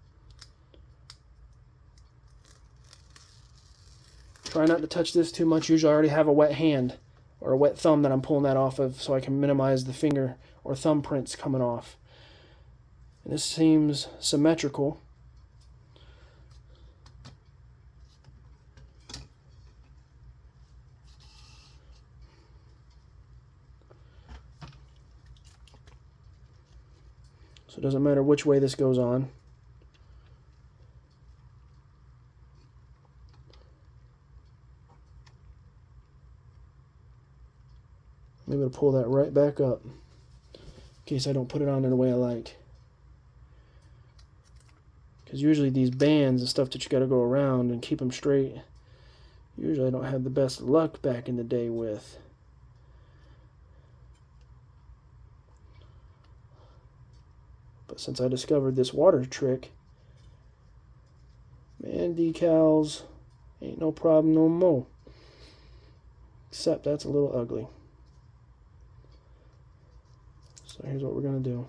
Try not to touch this too much. Usually I already have a wet hand or a wet thumb that I'm pulling that off of so I can minimize the finger or thumb prints coming off. And this seems symmetrical. So it doesn't matter which way this goes on. I'm able to pull that right back up in case I don't put it on in the way I like. Because usually these bands and stuff that you got to go around and keep them straight, usually I don't have the best luck back in the day with. But since I discovered this water trick, man, decals ain't no problem no more. Except that's a little ugly. So here's what we're going to do.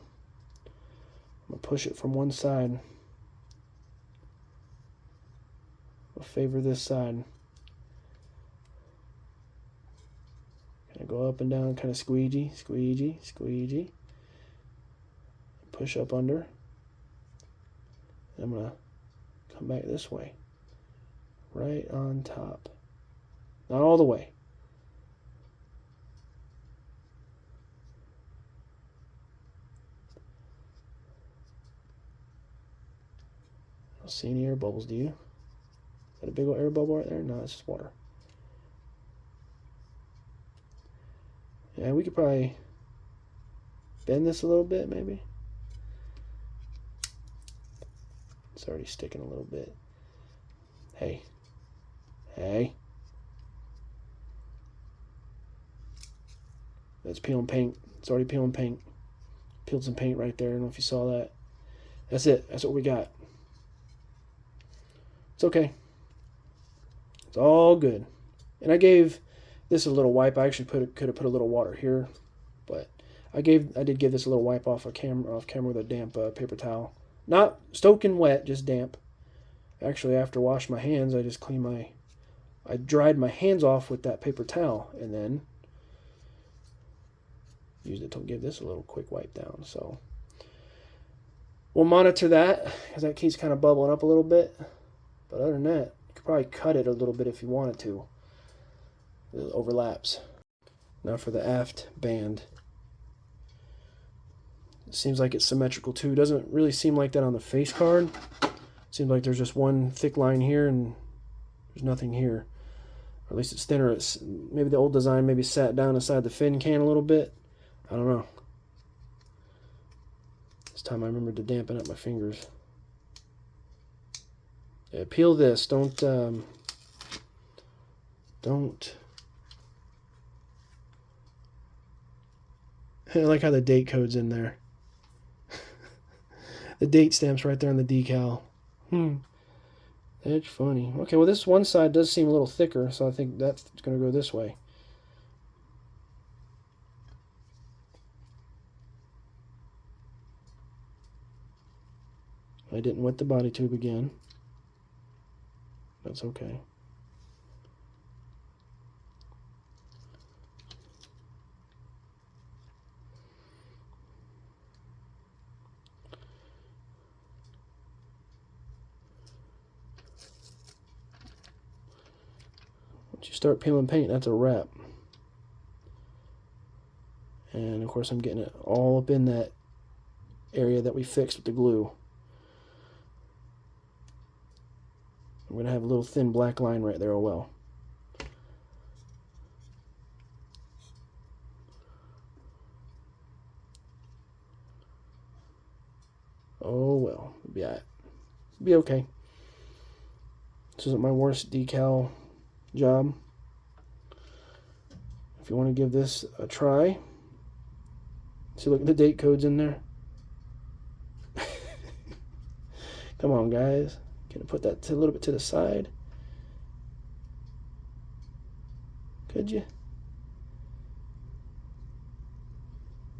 I'm going to push it from one side. I'll favor this side. Kind of go up and down, kind of squeegee, squeegee, squeegee. Push up under. And I'm going to come back this way. Right on top. Not all the way. I don't see any air bubbles, do you? Is that a big old air bubble right there? No, it's just water. Yeah, we could probably bend this a little bit, maybe. It's already sticking a little bit. Hey. Hey. That's peeling paint. It's already peeling paint. Peeled some paint right there. I don't know if you saw that. That's it. That's what we got. It's okay. It's all good. And I gave this a little wipe. I actually could have put a little water here, but I did give this a little wipe off camera with a damp paper towel. Not soaking wet, just damp. Actually, after I washed my hands, I just I dried my hands off with that paper towel and then used it to give this a little quick wipe down. So we'll monitor that because that keeps kind of bubbling up a little bit. But other than that, you could probably cut it a little bit if you wanted to. It overlaps. Now for the aft band. It seems like it's symmetrical too. It doesn't really seem like that on the face card. It seems like there's just one thick line here and there's nothing here. Or at least it's thinner. Maybe the old design maybe sat down inside the fin can a little bit. I don't know. This time I remembered to dampen up my fingers. Yeah, peel this. Don't. I like how the date code's in there. The date stamp's right there on the decal. That's funny. Okay, well this one side does seem a little thicker, so I think that's going to go this way. I didn't wet the body tube again. That's okay. Once you start peeling paint, that's a wrap. And of course I'm getting it all up in that area that we fixed with the glue. I'm going to have a little thin black line right there, oh well. Oh well, be okay. This isn't my worst decal job. If you want to give this a try, see, look at the date codes in there. Come on, guys. Gonna put that a little bit to the side. Could you?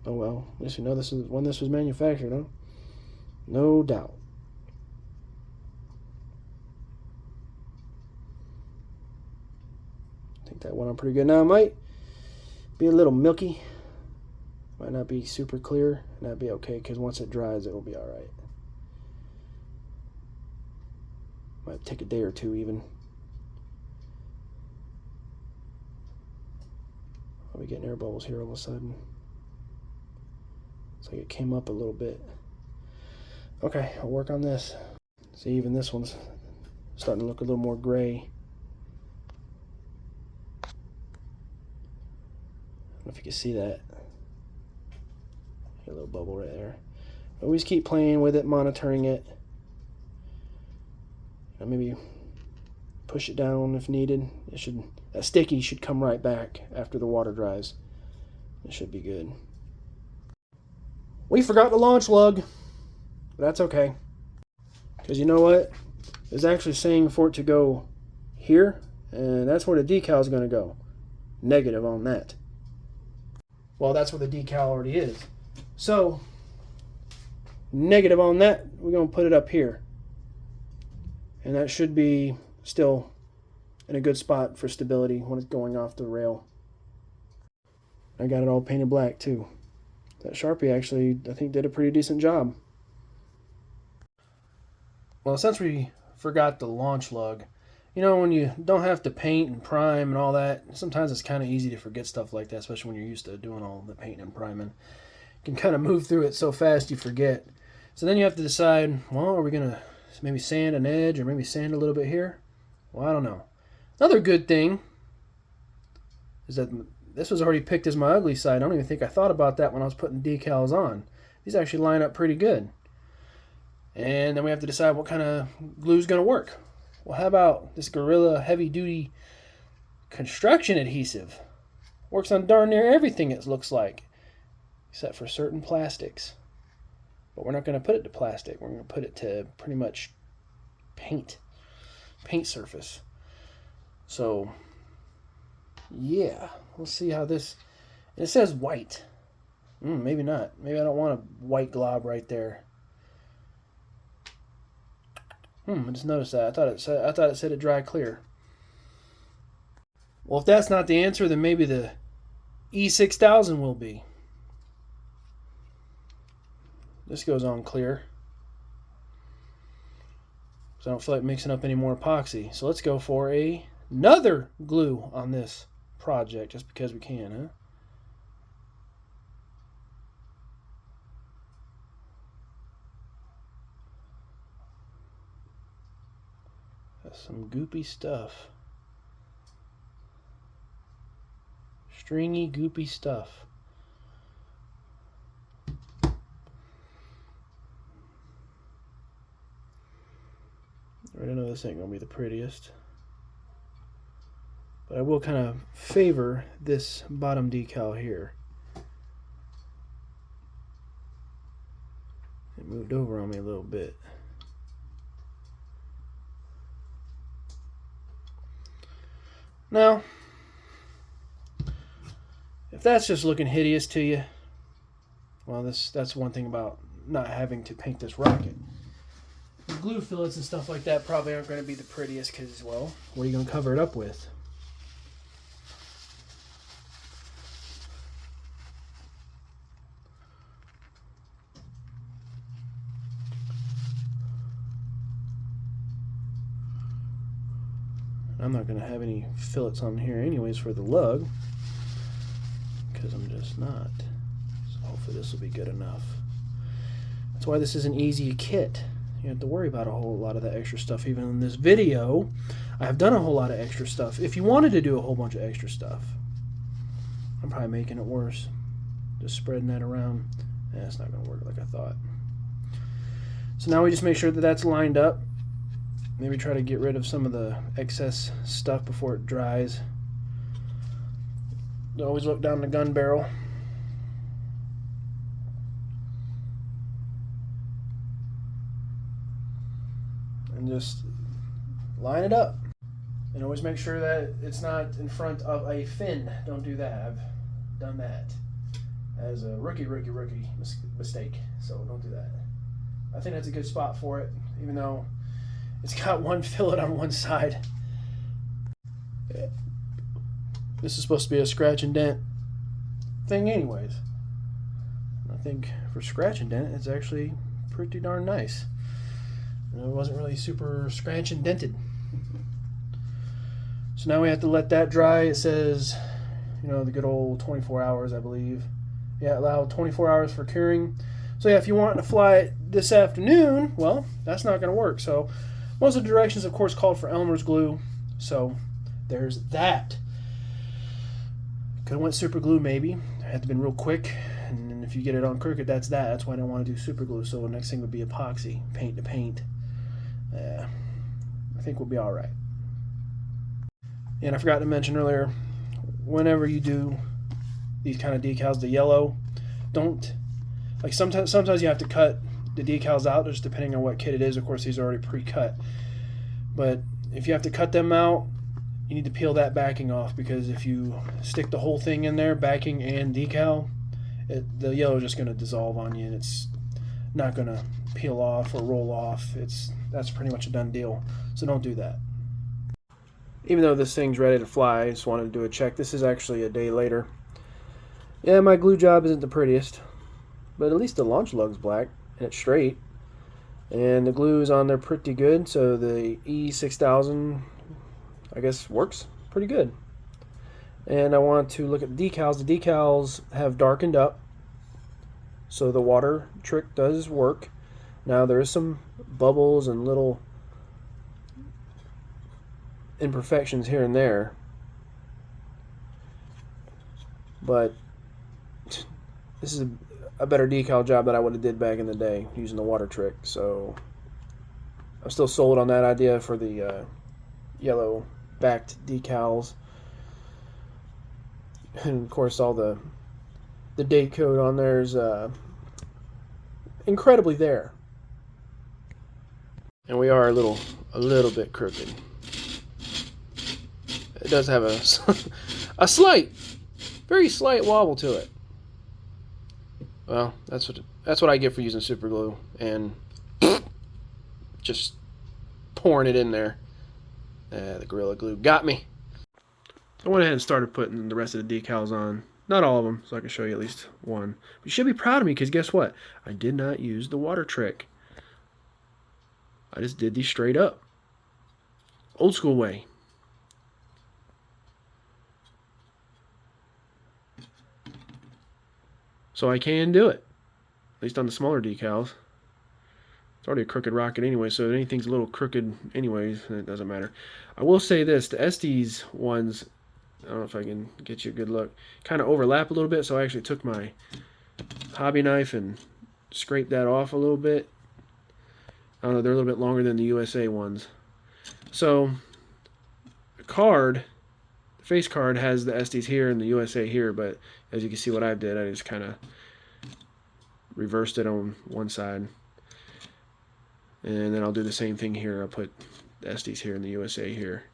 Oh well, at least you know this is when this was manufactured, huh? No doubt. I think that went on pretty good. Now it might be a little milky. Might not be super clear, and that'd be okay, because once it dries, it will be alright. Might take a day or two even. I'll be getting air bubbles here all of a sudden. It's like it came up a little bit. Okay, I'll work on this. See, even this one's starting to look a little more gray. I don't know if you can see that. A little bubble right there. Always keep playing with it, monitoring it. Maybe push it down if needed. That sticky should come right back after the water dries. It should be good. We forgot the launch lug. But that's okay. Because you know what? It's actually saying for it to go here, and that's where the decal is going to go. Negative on that. Well, that's where the decal already is. So, negative on that, we're going to put it up here. And that should be still in a good spot for stability when it's going off the rail. I got it all painted black too. That Sharpie actually, I think, did a pretty decent job. Well, since we forgot the launch lug, you know, when you don't have to paint and prime and all that, sometimes it's kind of easy to forget stuff like that, especially when you're used to doing all the painting and priming. You can kind of move through it so fast you forget. So then you have to decide, well, are we going to maybe sand an edge or maybe sand a little bit here? Well, I don't know. Another good thing is that this was already picked as my ugly side. I don't even think I thought about that when I was putting decals on. These actually line up pretty good. And then we have to decide what kind of glue is going to work. Well, how about this Gorilla Heavy Duty Construction Adhesive? Works on darn near everything, it looks like, except for certain plastics. But we're not going to put it to plastic. We're going to put it to pretty much paint surface. So, yeah, we'll see how this. And it says white. Maybe not. Maybe I don't want a white glob right there. I just noticed that. I thought it said it dry clear. Well, if that's not the answer, then maybe the E6000 will be. This goes on clear. So I don't feel like mixing up any more epoxy. So let's go for another glue on this project, just because we can, huh? That's some goopy stuff. Stringy, goopy stuff. I know this ain't going to be the prettiest, but I will kind of favor this bottom decal here. It moved over on me a little bit. Now, if that's just looking hideous to you, well, that's one thing about not having to paint this rocket. glue fillets and stuff like that probably aren't going to be the prettiest because, well, what are you going to cover it up with? I'm not going to have any fillets on here anyways for the lug because I'm just not. So hopefully this will be good enough. That's why this is an easy kit. You don't have to worry about a whole lot of that extra stuff. Even in this video, I have done a whole lot of extra stuff. If you wanted to do a whole bunch of extra stuff, I'm probably making it worse. Just spreading that around. Yeah, it's not going to work like I thought. So now we just make sure that that's lined up. Maybe try to get rid of some of the excess stuff before it dries. Always look down the gun barrel. And just line it up. And always make sure that it's not in front of a fin. Don't do that. I've done that as a rookie mistake. So don't do that. I think that's a good spot for it, even though it's got one fillet on one side. Yeah. This is supposed to be a scratch and dent thing anyways. I think for scratch and dent, it's actually pretty darn nice. It wasn't really super scratch and dented. So now we have to let that dry. It says, you know, the good old 24 hours, I believe. Yeah, allow 24 hours for curing. So yeah, if you want to fly it this afternoon, well, that's not going to work. So most of the directions, of course, called for Elmer's glue. So there's that. Could have went super glue maybe. Had to been real quick. And if you get it on crooked, that's that. That's why I don't want to do super glue. So the next thing would be epoxy, paint to paint. I think we'll be all right. And I forgot to mention earlier, whenever you do these kind of decals, the yellow, don't, like sometimes you have to cut the decals out just depending on what kit it is. Of course, these are already pre-cut. But if you have to cut them out, you need to peel that backing off, because if you stick the whole thing in there, backing and decal, the yellow is just going to dissolve on you, and it's not going to peel off or roll off. That's pretty much a done deal. So don't do that. Even though this thing's ready to fly, I just wanted to do a check. This is actually a day later. Yeah, my glue job isn't the prettiest, but at least the launch lug's black and it's straight. And the glue is on there pretty good, so the E6000, I guess, works pretty good. And I want to look at the decals. The decals have darkened up, so the water trick does work. Now there is some bubbles and little imperfections here and there, but this is a better decal job that I would have did back in the day using the water trick. So I'm still sold on that idea for the yellow backed decals. And of course all the date code on there is incredibly there. And we are a little bit crooked. It does have a slight, very slight wobble to it. Well, that's what I get for using super glue and just pouring it in there. The Gorilla Glue got me. I went ahead and started putting the rest of the decals on. Not all of them, so I can show you at least one. But you should be proud of me, because guess what? I did not use the water trick. I just did these straight up. Old school way. So I can do it, at least on the smaller decals. It's already a crooked rocket anyway, so if anything's a little crooked anyways, it doesn't matter. I will say this, the Estes ones, I don't know if I can get you a good look, kind of overlap a little bit, so I actually took my hobby knife and scraped that off a little bit. I don't know, they're a little bit longer than the USA ones. So the card, the face card, has the Estes here and the USA here, but as you can see what I did, I just kind of reversed it on one side. And then I'll do the same thing here. I'll put the Estes here and the USA here.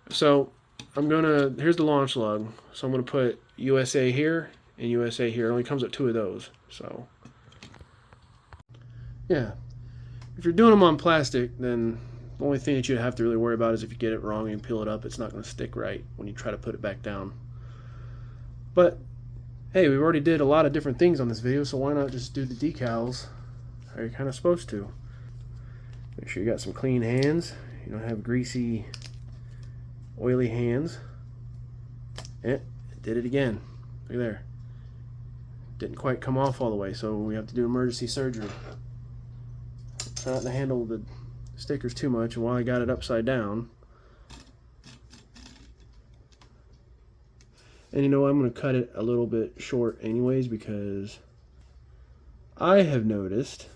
So here's the launch lug. So I'm gonna put USA here and USA here. It only comes with 2 of those. So yeah, If you're doing them on plastic, then the only thing that you'd have to really worry about is if you get it wrong and you peel it up, it's not going to stick right when you try to put it back down. But hey, we already did a lot of different things on this video, so why not just do the decals how you're kind of supposed to. Make sure you got some clean hands. You don't have greasy, oily hands. It did it again. Look there. Didn't quite come off all the way, so we have to do emergency surgery. Try not to handle the stickers too much, and while I got it upside down, and you know, I'm going to cut it a little bit short anyways, because I have noticed,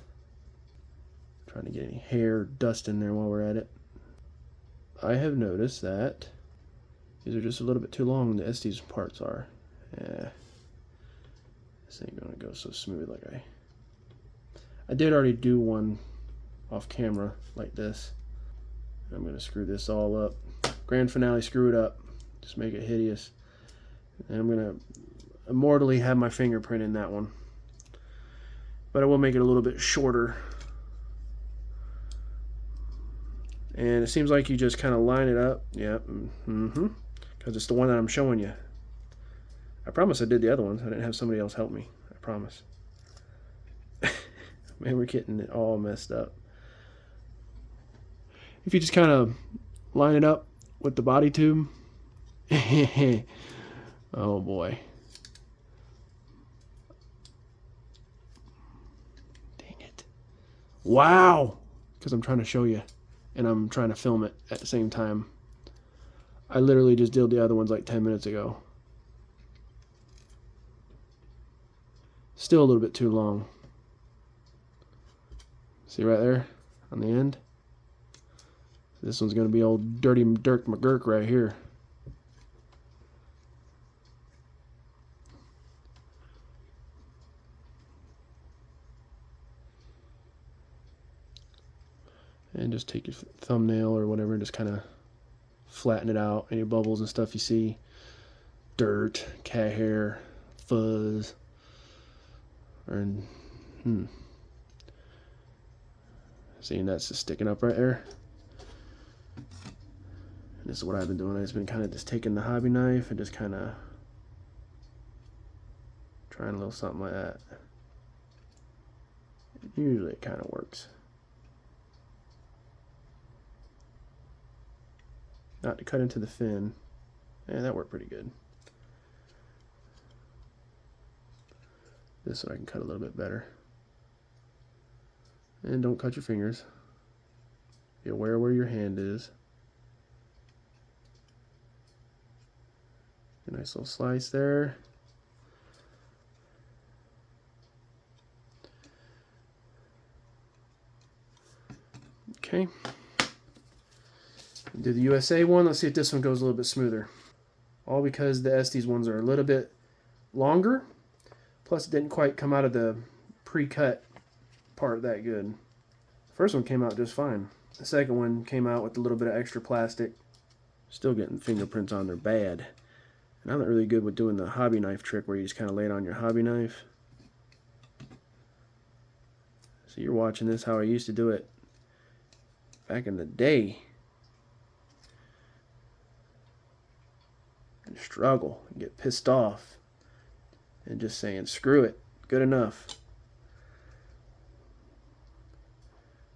trying to get any hair, dust in there while we're at it, I have noticed that these are just a little bit too long, the Estes parts are. Yeah, this ain't going to go so smooth like I did already do one off camera like this. I'm going to screw this all up. Grand finale, screw it up. Just make it hideous. And I'm going to immortally have my fingerprint in that one. But I will make it a little bit shorter. And it seems like you just kind of line it up. Yeah. Because it's the one that I'm showing you. I promise I did the other ones. I didn't have somebody else help me. I promise. Man, we're getting it all messed up. If you just kind of line it up with the body tube. Oh boy. Dang it. Wow! Because I'm trying to show you. And I'm trying to film it at the same time. I literally just did the other ones like 10 minutes ago. Still a little bit too long. See right there on the end? This one's going to be old Dirty Dirk McGurk right here. And just take your thumbnail or whatever and just kind of flatten it out. Any bubbles and stuff you see. Dirt, cat hair, fuzz. Seeing that's just sticking up right there. And this is what I've been doing. I've just been kind of just taking the hobby knife and just kind of trying a little something like that. Usually it kind of works. Not to cut into the fin. Yeah, that worked pretty good. This one I can cut a little bit better. And don't cut your fingers. Be aware where your hand is. A nice little slice there. Okay. Do the USA one. Let's see if this one goes a little bit smoother. All because the Estes ones are a little bit longer. Plus it didn't quite come out of the pre-cut part that good. The first one came out just fine. The second one came out with a little bit of extra plastic. Still getting fingerprints on there bad. And I'm not really good with doing the hobby knife trick where you just kind of lay it on your hobby knife. So you're watching this how I used to do it back in the day. And struggle and get pissed off. And just saying, screw it, good enough.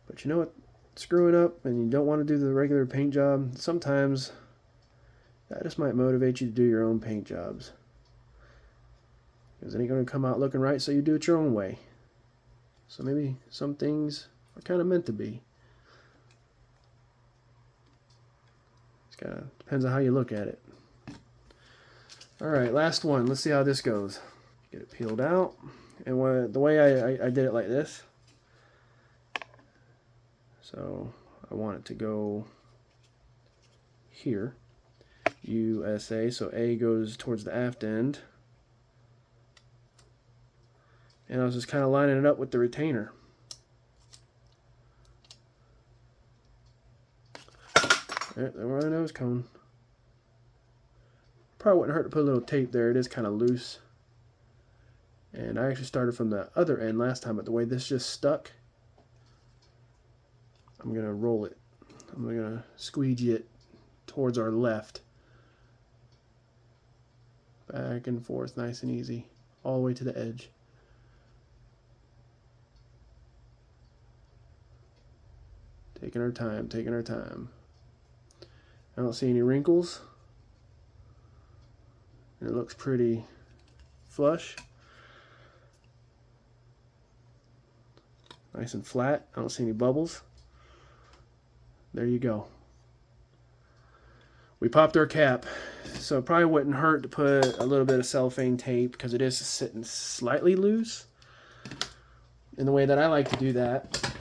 But you know what? Screwing up and you don't want to do the regular paint job, sometimes that just might motivate you to do your own paint jobs. Because it ain't going to come out looking right, so you do it your own way. So maybe some things are kind of meant to be. It kind of depends on how you look at it. Alright, last one. Let's see how this goes. Get it peeled out. And the way I did it like this. So I want it to go here. USA. So A goes towards the aft end. And I was just kind of lining it up with the retainer. There where I know it's coming. Probably wouldn't hurt to put a little tape there. It is kind of loose. And I actually started from the other end last time, but the way this just stuck, I'm going to roll it. I'm going to squeegee it towards our left. Back and forth, nice and easy, all the way to the edge. Taking our time, taking our time. I don't see any wrinkles. And it looks pretty flush. Nice and flat. I don't see any bubbles. There you go. We popped our cap, so it probably wouldn't hurt to put a little bit of cellophane tape because it is sitting slightly loose. And the way that I like to do that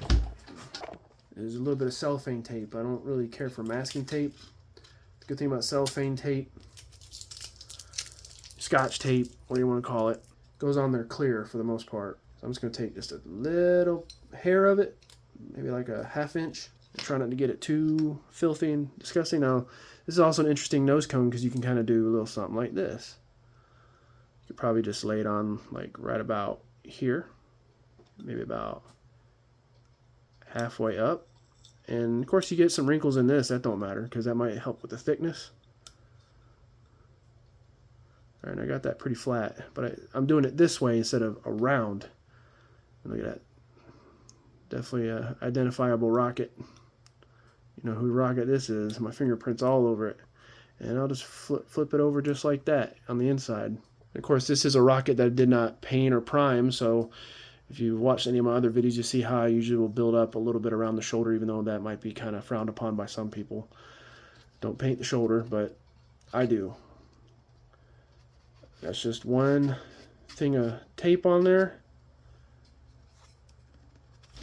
is a little bit of cellophane tape. I don't really care for masking tape. The good thing about cellophane tape, Scotch tape, what do you want to call it, goes on there clear for the most part. So I'm just going to take just a little hair of it, maybe like a ½ inch. Try not to get it too filthy and disgusting. Now, this is also an interesting nose cone because you can kind of do a little something like this. You could probably just lay it on like right about here, maybe about halfway up. And of course you get some wrinkles in this, that don't matter because that might help with the thickness. All right, I got that pretty flat, but I'm doing it this way instead of around. Look at that. Definitely a identifiable rocket. You know who rocket this is. My fingerprints all over it. And I'll just flip it over just like that on the inside. And of course, this is a rocket that did not paint or prime, so if you watched any of my other videos, you see how I usually will build up a little bit around the shoulder, even though that might be kind of frowned upon by some people. Don't paint the shoulder, but I do. That's just one thing of tape on there.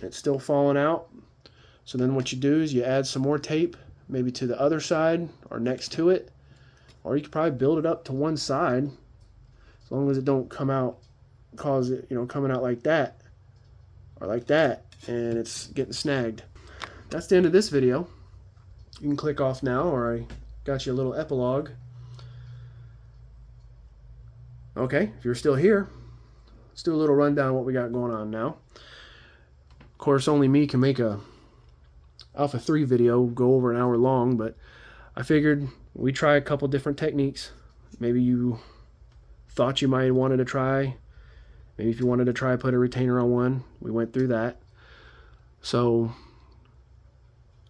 It's still falling out. So then what you do is you add some more tape, maybe to the other side or next to it, or you could probably build it up to one side, as long as it don't come out, cause it, you know, coming out like that or like that, and it's getting snagged. That's the end of this video. You can click off now, or I got you a little epilogue. Okay, if you're still here, let's do a little rundown of what we got going on now. Of course, only me can make a Alpha 3 video go over an hour long, but I figured we try a couple different techniques. Maybe you thought you might have wanted to try. Maybe if you wanted to try put a retainer on one, we went through that. So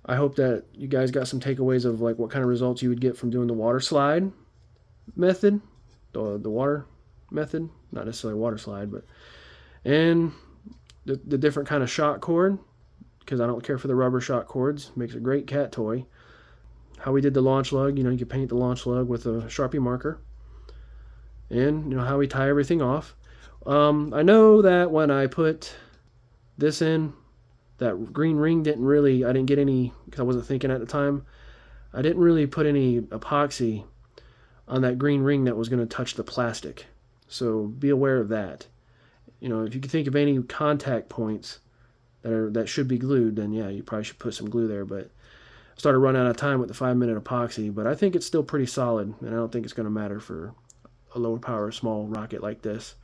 I hope that you guys got some takeaways of like what kind of results you would get from doing the water slide method, the water method, not necessarily water slide, but and the different kind of shot cord, because I don't care for the rubber shot cords. Makes a great cat toy. How we did the launch lug, you know, you can paint the launch lug with a Sharpie marker. And, you know, how we tie everything off. I know that when I put this in, that green ring didn't really, I didn't get any, because I wasn't thinking at the time, I didn't really put any epoxy on that green ring that was going to touch the plastic. So be aware of that. You know, if you can think of any contact points that should be glued, then yeah, you probably should put some glue there. But I started running out of time with the 5-minute epoxy, but I think it's still pretty solid, and I don't think it's going to matter for a lower power small rocket like this.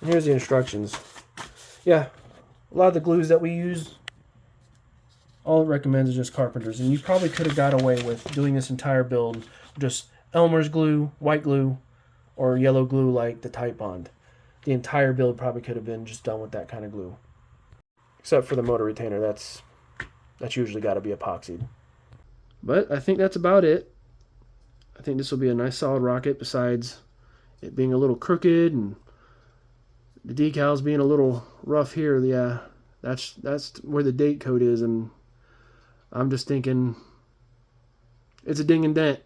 And here's the instructions. Yeah, a lot of the glues that we use, all it recommends is just Carpenter's, and you probably could have got away with doing this entire build with just Elmer's glue, white glue, or yellow glue like the Tite Bond. The entire build probably could have been just done with that kind of glue. Except for the motor retainer, that's usually got to be epoxied. But I think that's about it. I think this will be a nice solid rocket, besides it being a little crooked and the decals being a little rough here. Yeah, that's where the date code is, and I'm just thinking it's a ding and dent.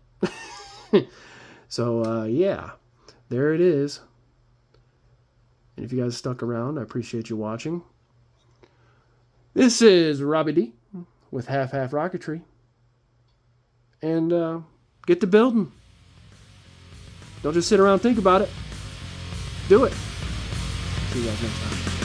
So yeah, there it is. And if you guys stuck around, I appreciate you watching. This is Robbie D with Half Rocketry. And get to building. Don't just sit around and think about it. Do it. See you guys next time.